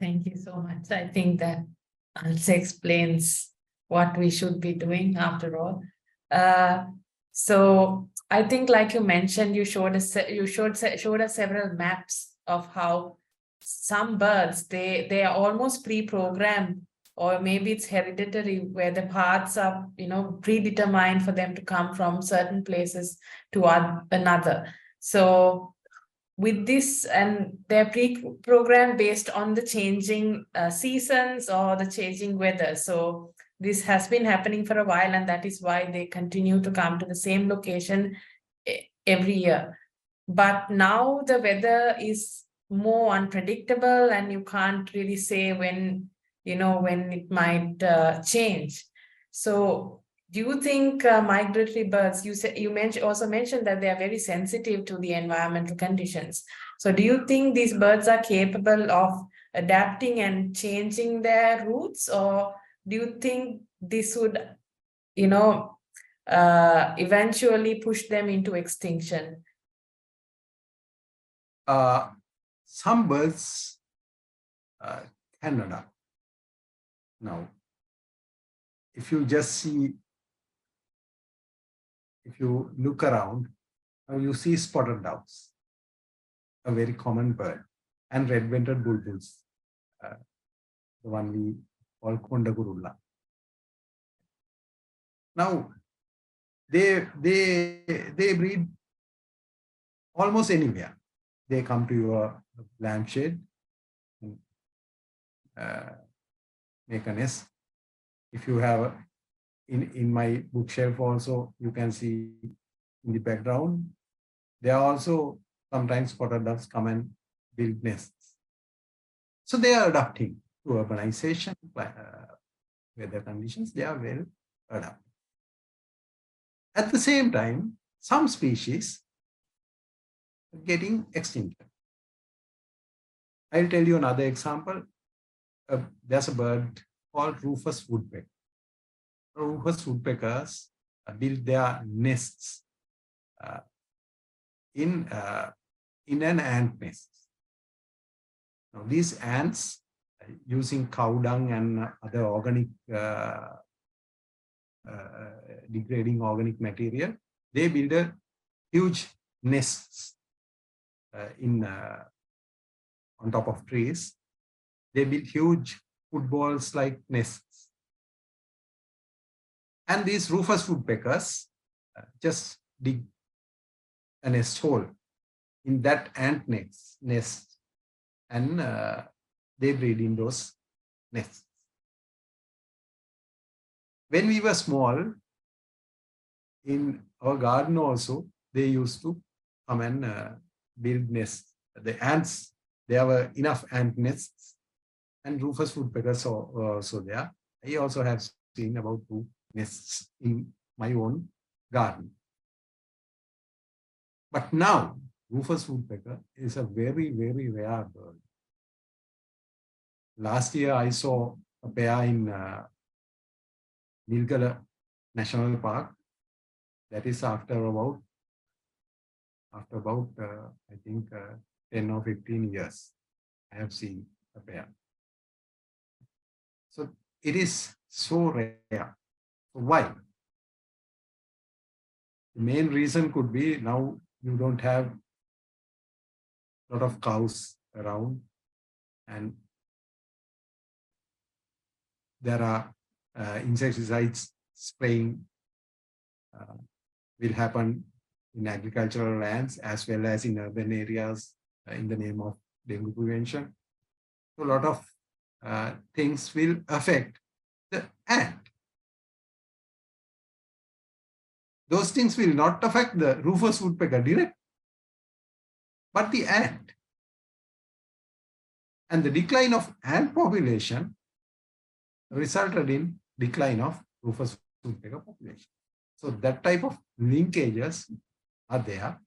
Thank you so much. I think that also explains what we should be doing after all. So I think, like you mentioned, you showed us several maps of how some birds they are almost pre-programmed, or maybe it's hereditary, where the paths are predetermined for them to come from certain places to another. So with this, and they're pre-programmed based on the changing seasons or the changing weather. So this has been happening for a while, and that is why they continue to come to the same location every year. But now the weather is more unpredictable, and you can't really say when it might change. So do you think migratory birds, also mentioned that they are very sensitive to the environmental conditions. So do you think these birds are capable of adapting and changing their routes, or do you think this would, eventually push them into extinction? Some birds can adapt. Now, if you look around, you see spotted doves, a very common bird, and red-vented bulbuls, the one we call kondagurulla. Now, they breed almost anywhere. They come to your lampshade and make a nest. If you have in my bookshelf also, you can see in the background, there are also sometimes spotted doves come and build nests. So they are adapting to urbanization, weather conditions, they are well adapted. At the same time, some species are getting extinct. I'll tell you another example. There's a bird called rufous woodpecker. Rufous woodpeckers build their nests in an ant nest. Now, these ants, using cow dung and other organic degrading organic material, they build a huge nests on top of trees. They build huge footballs-like nests. And these rufous woodpeckers just dig a nest hole in that ant nest, and they breed in those nests. When we were small, in our garden also, they used to come and build nests. The ants, there were enough ant nests, and rufous woodpeckers also there. I also have seen about 2 nests in my own garden. But now, rufous woodpecker is a very, very rare bird. Last year, I saw a pair in Nilgala National Park. That is after about I think 10 or 15 years, I have seen a pair. So it is so rare. So why? The main reason could be now you don't have a lot of cows around, and there are insecticides spraying will happen in agricultural lands as well as in urban areas in the name of dengue prevention. So a lot of things will affect the ant. Those things will not affect the rufous woodpecker directly, but the ant. And the decline of ant population resulted in decline of rufous woodpecker population. So that type of linkages are there.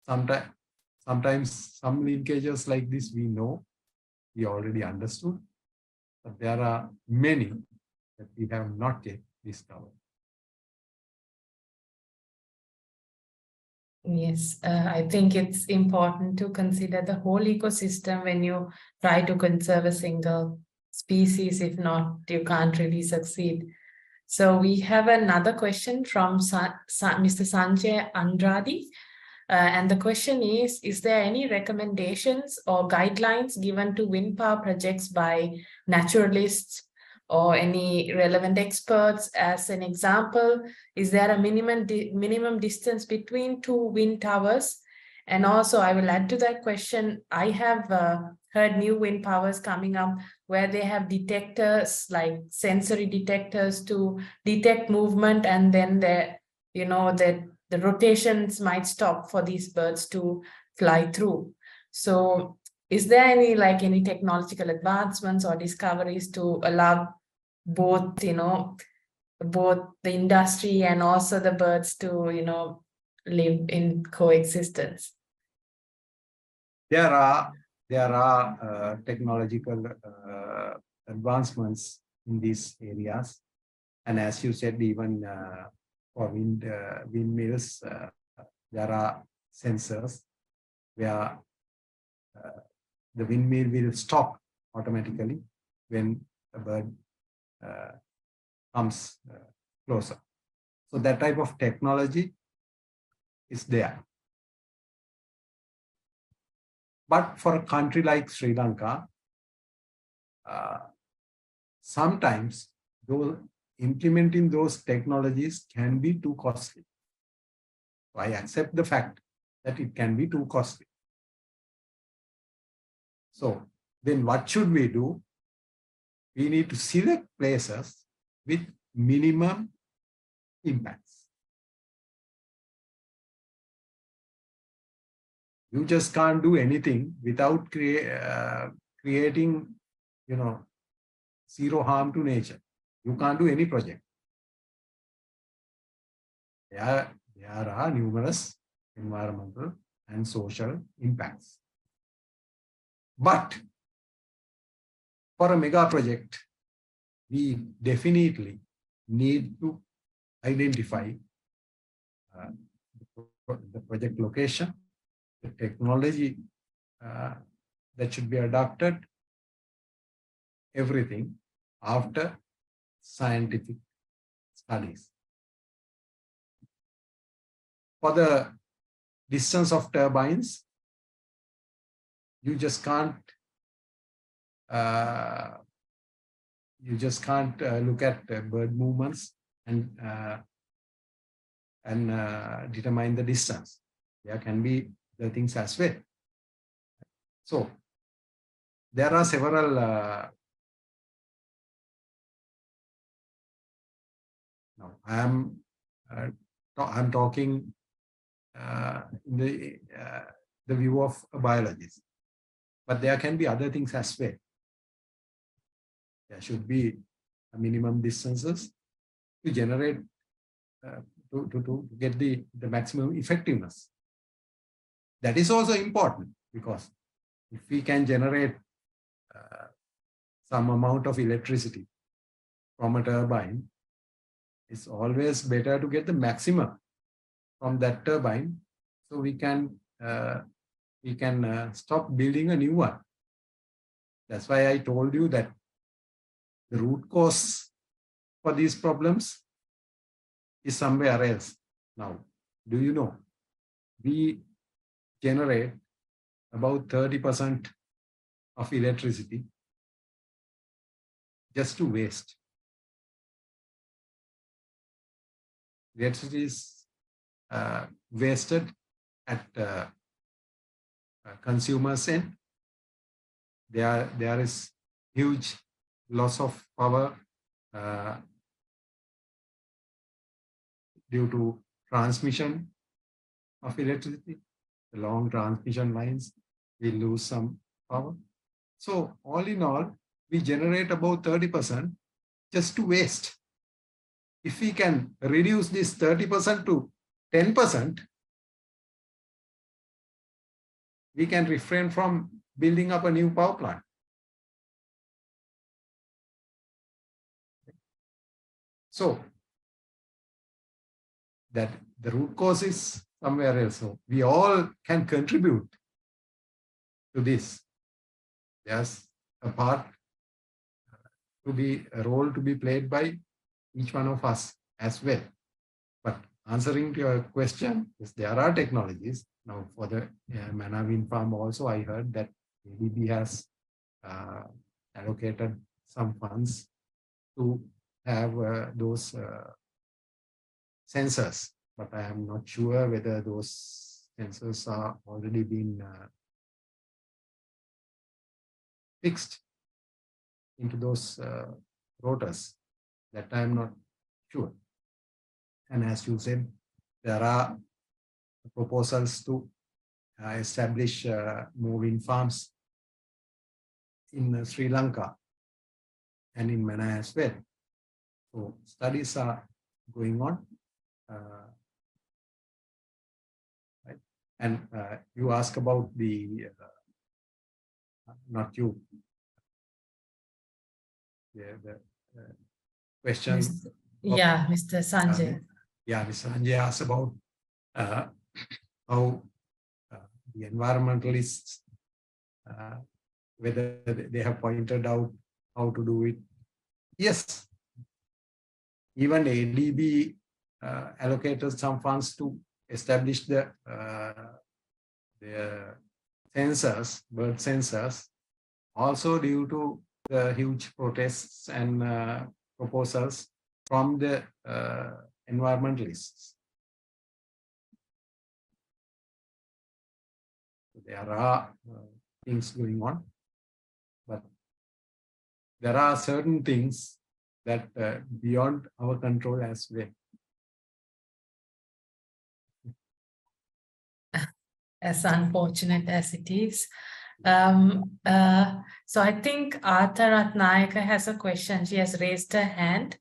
Sometimes some linkages like this we know, we already understood, but there are many that we have not yet discovered. Yes, I think it's important to consider the whole ecosystem when you try to conserve a single species. If not, you can't really succeed. So we have another question from Mr. Sanjay Andrade. And the question is there any recommendations or guidelines given to wind power projects by naturalists or any relevant experts? As an example, is there a minimum distance between 2 wind towers? And also, I will add to that question, I have heard new wind powers coming up where they have detectors, like sensory detectors, to detect movement, and then the rotations might stop for these birds to fly through. So is there any technological advancements or discoveries to allow both, both the industry and also the birds to, live in coexistence? There are technological advancements in these areas, and as you said, even for windmills, there are sensors where the windmill will stop automatically when a bird comes closer. So that type of technology is there. But for a country like Sri Lanka, sometimes implementing those technologies can be too costly. So I accept the fact that it can be too costly. So then what should we do? We need to select places with minimum impacts. You just can't do anything without creating, zero harm to nature. You can't do any project. There are numerous environmental and social impacts. But for a mega project, we definitely need to identify the project location, the technology that should be adopted, everything after scientific studies. For the distance of turbines, you just can't look at bird movements and determine the distance. There can be the things as well. So there are several now I'm talking in the view of a biologist, but there can be other things as well. There should be minimum distances to generate to get the maximum effectiveness. That is also important, because if we can generate some amount of electricity from a turbine, it's always better to get the maximum from that turbine, so we can stop building a new one. That's why I told you that the root cause for these problems is somewhere else. Now, do you know, we generate about 30% of electricity just to waste. Electricity is wasted at consumers' end. There is huge loss of power due to transmission of electricity. The long transmission lines will lose some power. So all in all, we generate about 30% just to waste. If we can reduce this 30% to 10%, we can refrain from building up a new power plant. So that the root cause is somewhere else. So we all can contribute to this. There's a part a role to be played by each one of us as well. But answering to your question, yes, there are technologies. Now for the Mana wind farm also, I heard that ADB has allocated some funds to have those sensors, but I am not sure whether those sensors are already been fixed into those rotors. That I am not sure. And as you said, there are proposals to establish more wind farms in Sri Lanka and in Mana as well. So studies are going on. Right? And you ask about the, not you, the question. Yeah, Mr. Sanjay. Yeah, Mr. Sanjay asked about how the environmentalists, whether they have pointed out how to do it. Yes, even ADB allocated some funds to establish the sensors, bird sensors, also due to the huge protests and proposals from the environmentalists. There are things going on, but there are certain things that beyond our control as well. As unfortunate as it is. So I think Artha Ratnayaka has a question. She has raised her hand.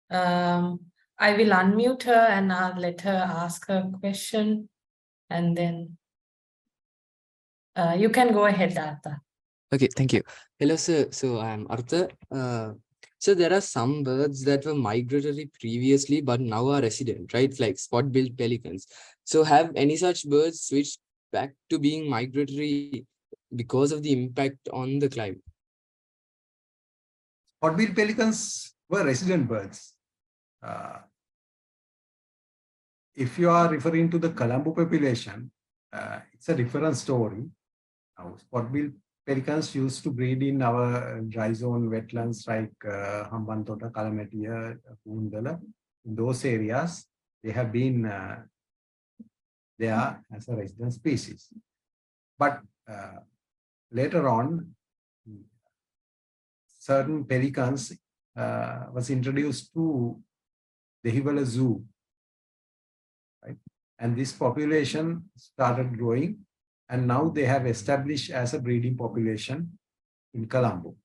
I will unmute her and I'll let her ask her question. And then you can go ahead, Artha. Okay, thank you. Hello, sir. So I'm Artha. So there are some birds that were migratory previously, but now are resident, right? Like spot-billed pelicans. So have any such birds switched back to being migratory because of the impact on the climate? Spot-billed pelicans were resident birds. If you are referring to the Colombo population, it's a different story. Now, spot-billed pelicans used to breed in our dry zone wetlands like Hemantha, Kalamatiya, Poondala. In those areas, they have been there as a resident species. But later on, certain pelicans was introduced to the Hivala Zoo, right? And this population started growing, and now they have established as a breeding population in Colombo.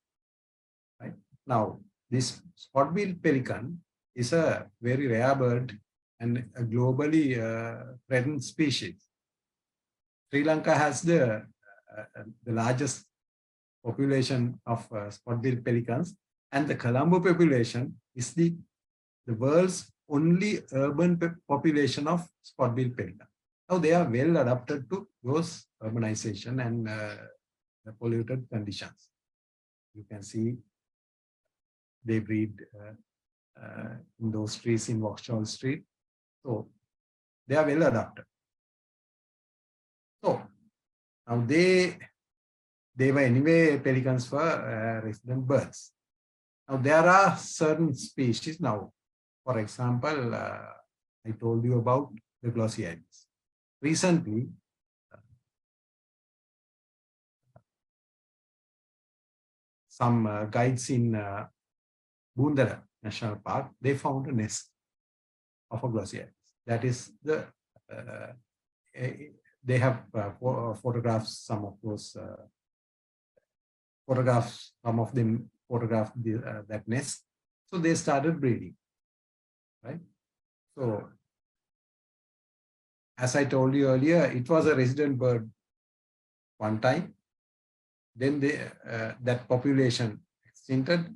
Right? Now, this spot-billed pelican is a very rare bird and a globally threatened species. Sri Lanka has the largest population of spot-billed pelicans, and the Colombo population is the world's only urban population of spot-billed pelican. Now they are well adapted to those urbanization and the polluted conditions. You can see they breed in those trees in Vauxhall Street. So they are well adapted. So now they were anyway pelicans for resident birds. Now there are certain species now. For example, I told you about the glossy ibis. Recently, some guides in Boondara National Park, they found a nest of a glossy ibis. That is the, they have photographed some of those photographs, some of them photographed that nest. So they started breeding, right? So as I told you earlier, it was a resident bird one time. Then they, that population extincted,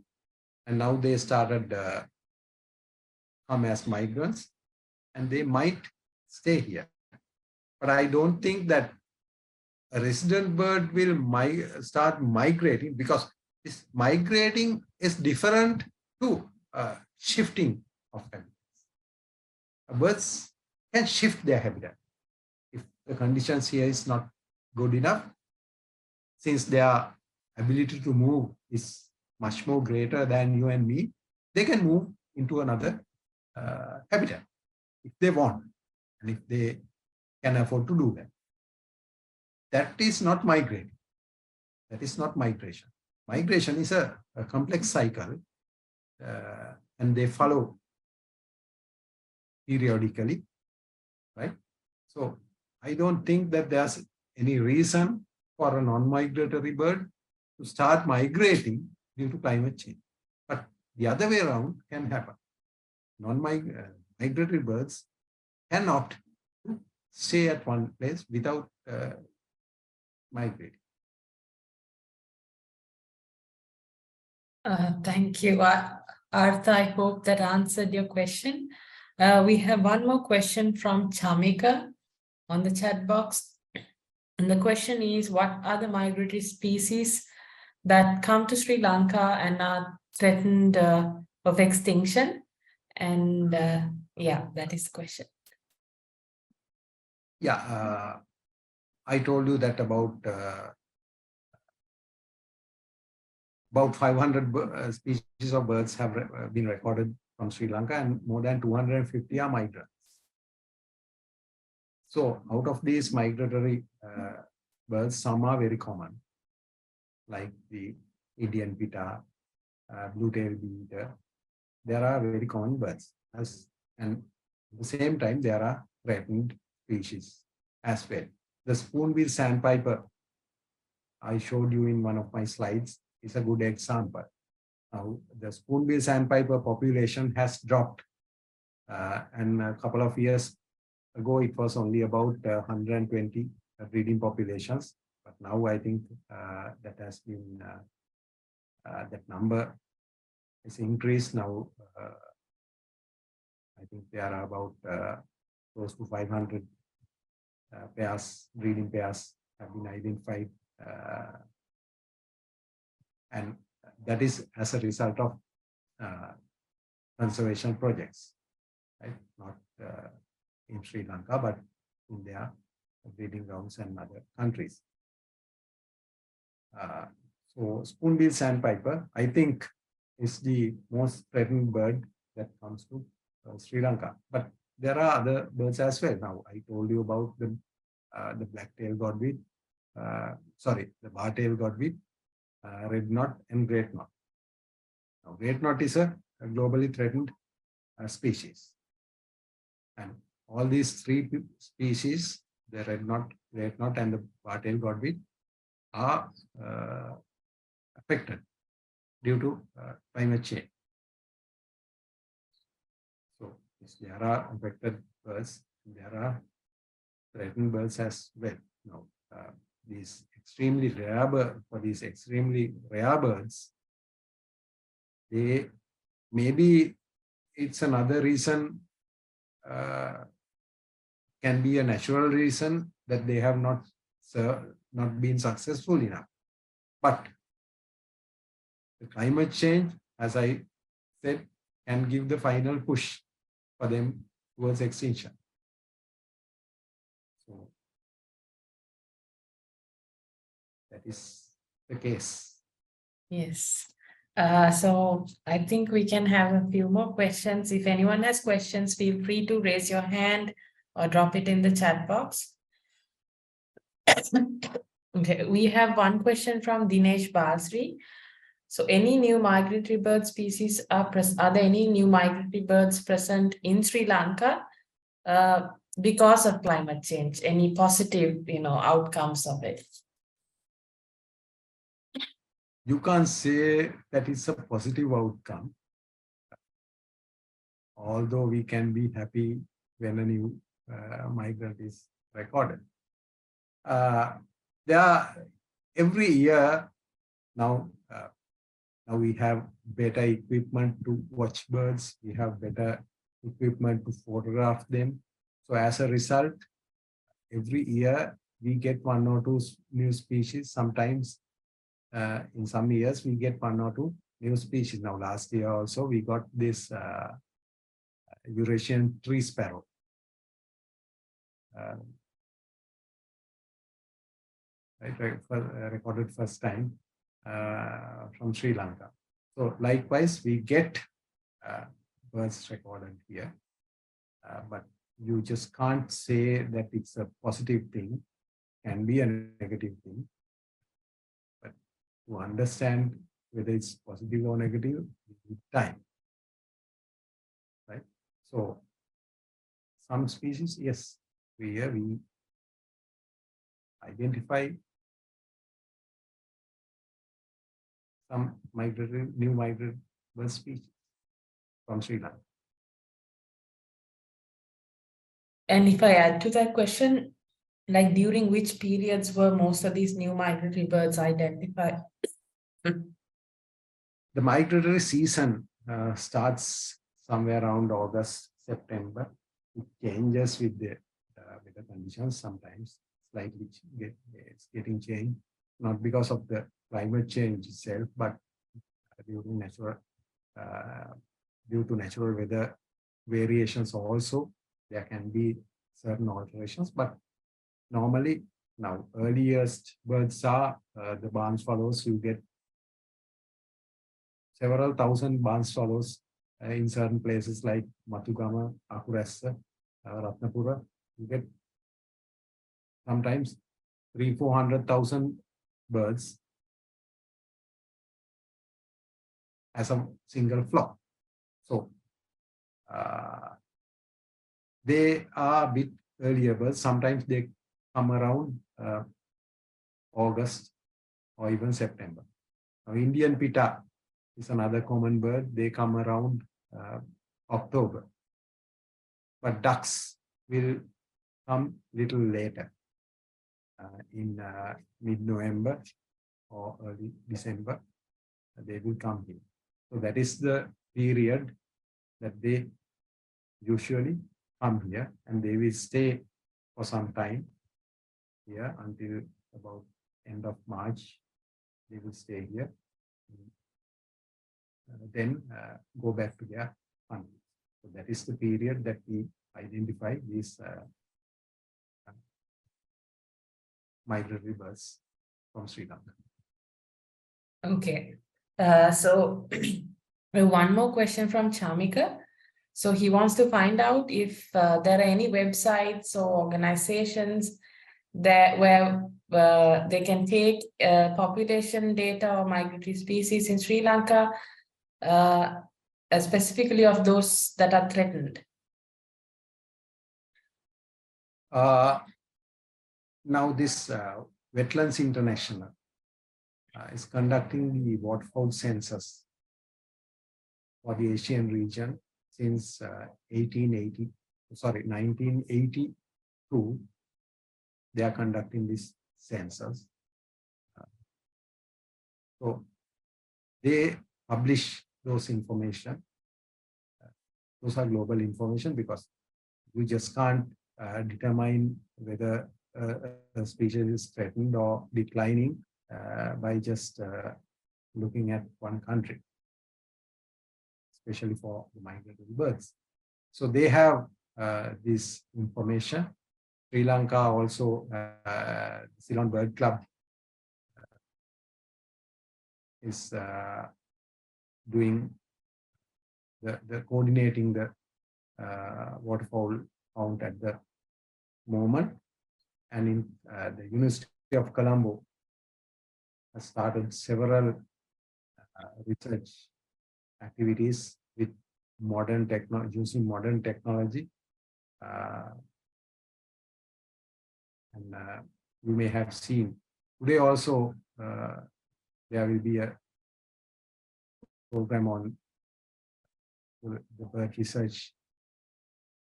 and now they started come as migrants, and they might stay here. But I don't think that a resident bird will start migrating, because this migrating is different to shifting of habitats. Birds can shift their habitat if the conditions here is not good enough. Since their ability to move is much more greater than you and me, they can move into another habitat if they want, and if they can afford to do that. That is not migrating. That is not migration. Migration is a complex cycle, and they follow periodically, right? So I don't think that there's any reason for a non-migratory bird to start migrating due to climate change. But the other way around can happen. migratory birds cannot stay at one place without migrating. Thank you, Artha. I hope that answered your question. We have one more question from Chamika on the chat box. And the question is, what are the migratory species that come to Sri Lanka and are threatened of extinction? And yeah, that is the question. Yeah, I told you that about 500 species of birds have been recorded from Sri Lanka, and more than 250 are migrants. So out of these migratory birds, some are very common, like the Indian pitta, blue-tailed beaver. There are very common birds, and at the same time, there are threatened species as well. The spoonbill sandpiper I showed you in one of my slides is a good example. Now, the spoonbill sandpiper population has dropped, and a couple of years ago, it was only about 120 breeding populations. But now I think that has been, that number is increased now. I think there are about close to 500 breeding pairs have been identified. And that is as a result of conservation projects, right? Not in Sri Lanka, but in their breeding grounds and other countries. So spoonbill sandpiper, I think, is the most threatened bird that comes to Sri Lanka. But there are other birds as well. Now, I told you about the black-tailed godwit, the bar-tailed godwit, red knot, and great knot. Now, great knot is a globally threatened species. And all these three species, the red knot, great knot, and the bar-tailed godwit, are affected due to climate change. So, yes, there are affected birds, there are threatened birds as well. Now, these extremely rare birds, they maybe it's another reason, can be a natural reason that they have not been successful enough. But the climate change, as I said, can give the final push for them towards extinction. So that is the case. Yes. So I think we can have a few more questions. If anyone has questions, feel free to raise your hand or drop it in the chat box. Okay, we have one question from Dinesh Basri. So any new migratory bird species are there any new migratory birds present in Sri Lanka because of climate change? Any positive, outcomes of it? You can't say that it's a positive outcome, although we can be happy when a new migrant is recorded. There are, every year now, we have better equipment to watch birds. We have better equipment to photograph them. So as a result, every year we get one or two new species. Sometimes in some years we get one or two new species. Now last year also we got this Eurasian tree sparrow. Recorded first time from Sri Lanka. So likewise, we get birds recorded here, but you just can't say that it's a positive thing, can be a negative thing. But to understand whether it's positive or negative, we need time, right? So some species, yes, we identify some new migratory bird species from Sri Lanka. And if I add to that question, like during which periods were most of these new migratory birds identified? The migratory season starts somewhere around August, September. It changes with the conditions sometimes. Slightly it's getting changed, not because of the climate change itself, but due to natural weather variations also. There can be certain alterations, but normally now earliest birds are the barn swallows. You get several thousand barn swallows in certain places like Matugama, Akuressa, Ratnapura. You get sometimes 300,000-400,000 birds as a single flock. So they are a bit earlier birds. Sometimes they come around August or even September. Now, Indian pitta is another common bird. They come around October. But ducks will come little later in mid-November or early December. They will come here. So that is the period that they usually come here, and they will stay for some time here until about end of March. They will stay here. Then go back to their country. So that is the period that we identify these migratory birds from Sri Lanka. Okay. So one more question from Chamika. So he wants to find out if there are any websites or organizations that where they can take population data or migratory species in Sri Lanka, specifically of those that are threatened. Now this Wetlands International is conducting the waterfowl census for the Asian region since 1982. They are conducting this census. So they publish those information. Those are global information because you just can't determine whether a species is threatened or declining by just looking at one country, especially for the migratory birds. So they have this information. Sri Lanka also, Ceylon Bird Club is doing the coordinating the waterfowl count at the moment, and in the University of Colombo has started several research activities with modern technology, using modern technology. And you may have seen today also there will be a program on the bird research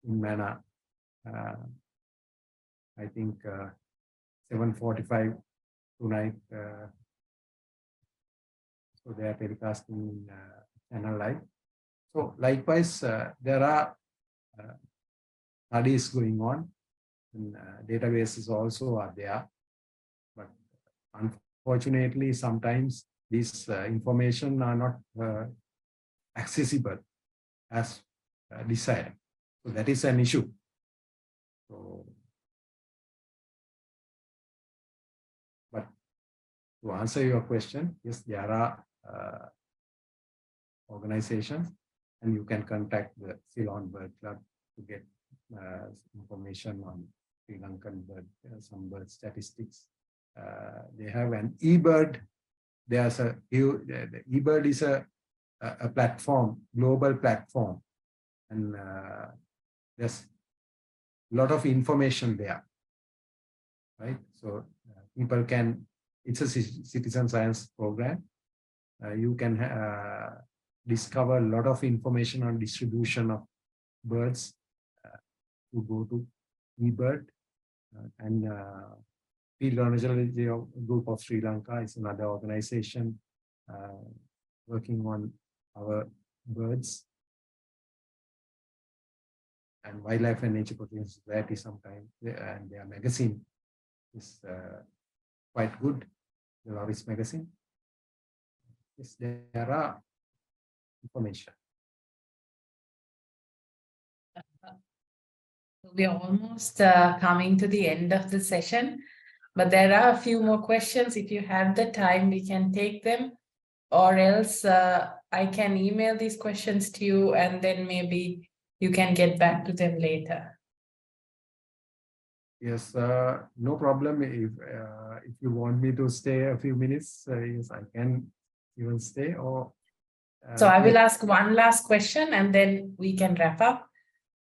in Mana. I think 7:45 tonight. So they are telecasting in Channel Live. So likewise, there are studies going on, and databases also are there. But unfortunately, sometimes these information are not accessible as desired. So that is an issue. So, but to answer your question, yes, there are organizations, and you can contact the Ceylon Bird Club to get information on Sri Lankan bird, some bird statistics. They have an eBird. There's the eBird is a platform, global platform, and there's a lot of information there, right? So people can, it's a citizen science program. You can discover a lot of information on distribution of birds. You go to eBird, and Field Ornithology Group of Sri Lanka is another organization working on our birds. And Wildlife and Nature Protection Society sometimes, and their magazine is quite good, the Loris magazine. Yes, there are information. We are almost coming to the end of the session, but there are a few more questions. If you have the time, we can take them, or else I can email these questions to you and then maybe you can get back to them later. Yes, no problem. If you want me to stay a few minutes, yes, I can even stay. Or so I will ask one last question and then we can wrap up.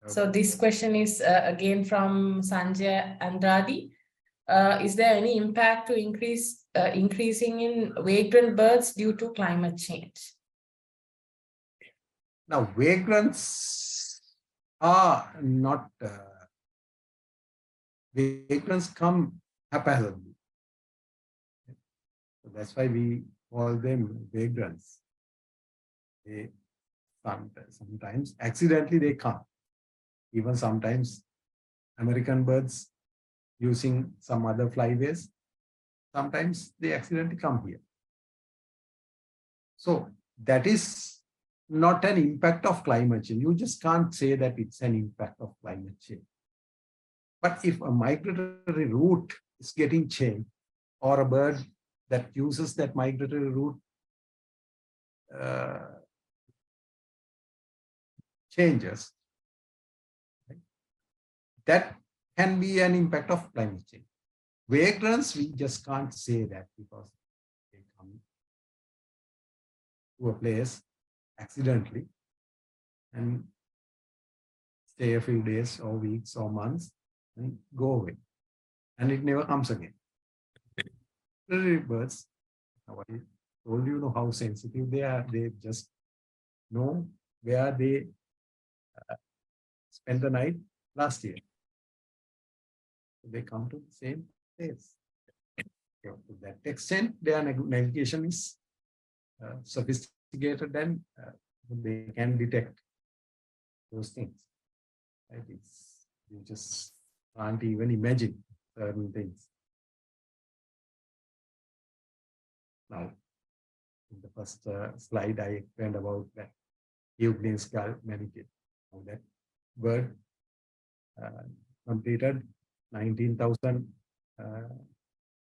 Okay. So this question is again from Sanjay Andrade. Is there any impact to increasing in vagrant birds due to climate change? Now, vagrants are not. Vagrants come haphazardly. So that's why we call them vagrants. They sometimes accidentally they come. Even sometimes American birds using some other flyways, sometimes they accidentally come here. So that is not an impact of climate change. You just can't say that it's an impact of climate change. But if a migratory route is getting changed, or a bird that uses that migratory route changes, right, that can be an impact of climate change. Vagrants, we just can't say that because they come to a place accidentally and stay a few days or weeks or months and go away. And it never comes again. Birds, I told you how sensitive they are. They just know where they spent the night last year. They come to the same place. To that extent, their navigation is sophisticated and they can detect those things. Right? You just can't even imagine certain things. Now, in the first slide, I explained about that Euclidean skull manatee. That bird completed 19,000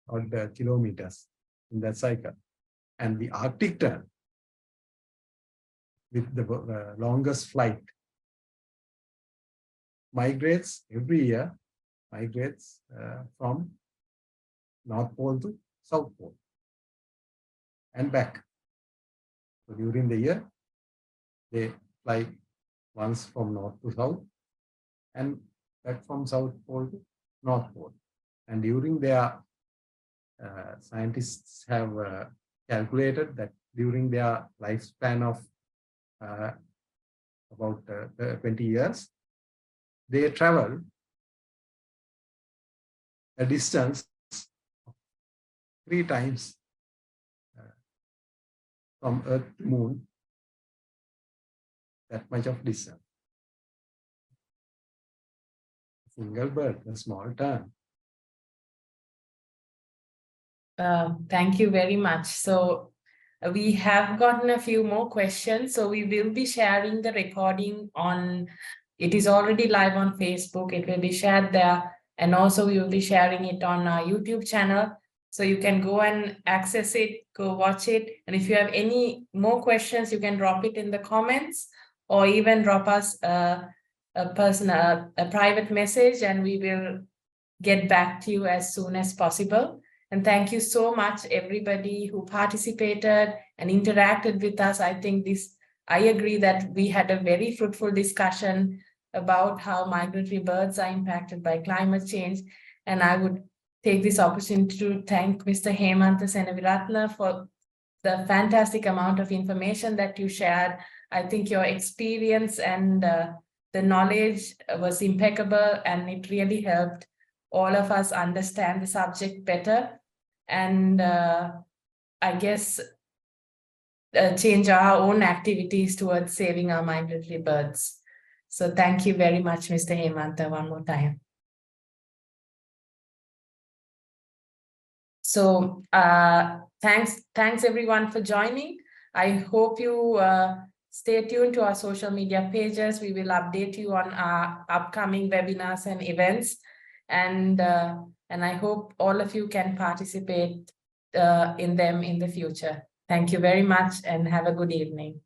odd kilometers in that cycle. And the Arctic tern, with the longest flight, migrates every year, migrates from North Pole to South Pole and back. So during the year, they fly once from north to south and back from South Pole to North Pole. And during their, scientists have calculated that during their lifespan of about 20 years, they travel a distance 3 times from Earth to Moon, that much of distance. Single bird, a small tern. Thank you very much. So we have gotten a few more questions. So we will be sharing the recording on, it is already live on Facebook. It will be shared there. And also we will be sharing it on our YouTube channel. So you can go and access it, go watch it. And if you have any more questions, you can drop it in the comments or even drop us a private message and we will get back to you as soon as possible. And thank you so much, everybody who participated and interacted with us. I think I agree that we had a very fruitful discussion about how migratory birds are impacted by climate change. And I would take this opportunity to thank Mr. Hemantha Senaviratna for the fantastic amount of information that you shared. I think your experience and the The knowledge was impeccable, and it really helped all of us understand the subject better. And I guess change our own activities towards saving our migratory birds. So thank you very much, Mr. Hemantha, one more time. So thanks everyone for joining. I hope you stay tuned to our social media pages. We will update you on our upcoming webinars and events. And I hope all of you can participate in them in the future. Thank you very much and have a good evening.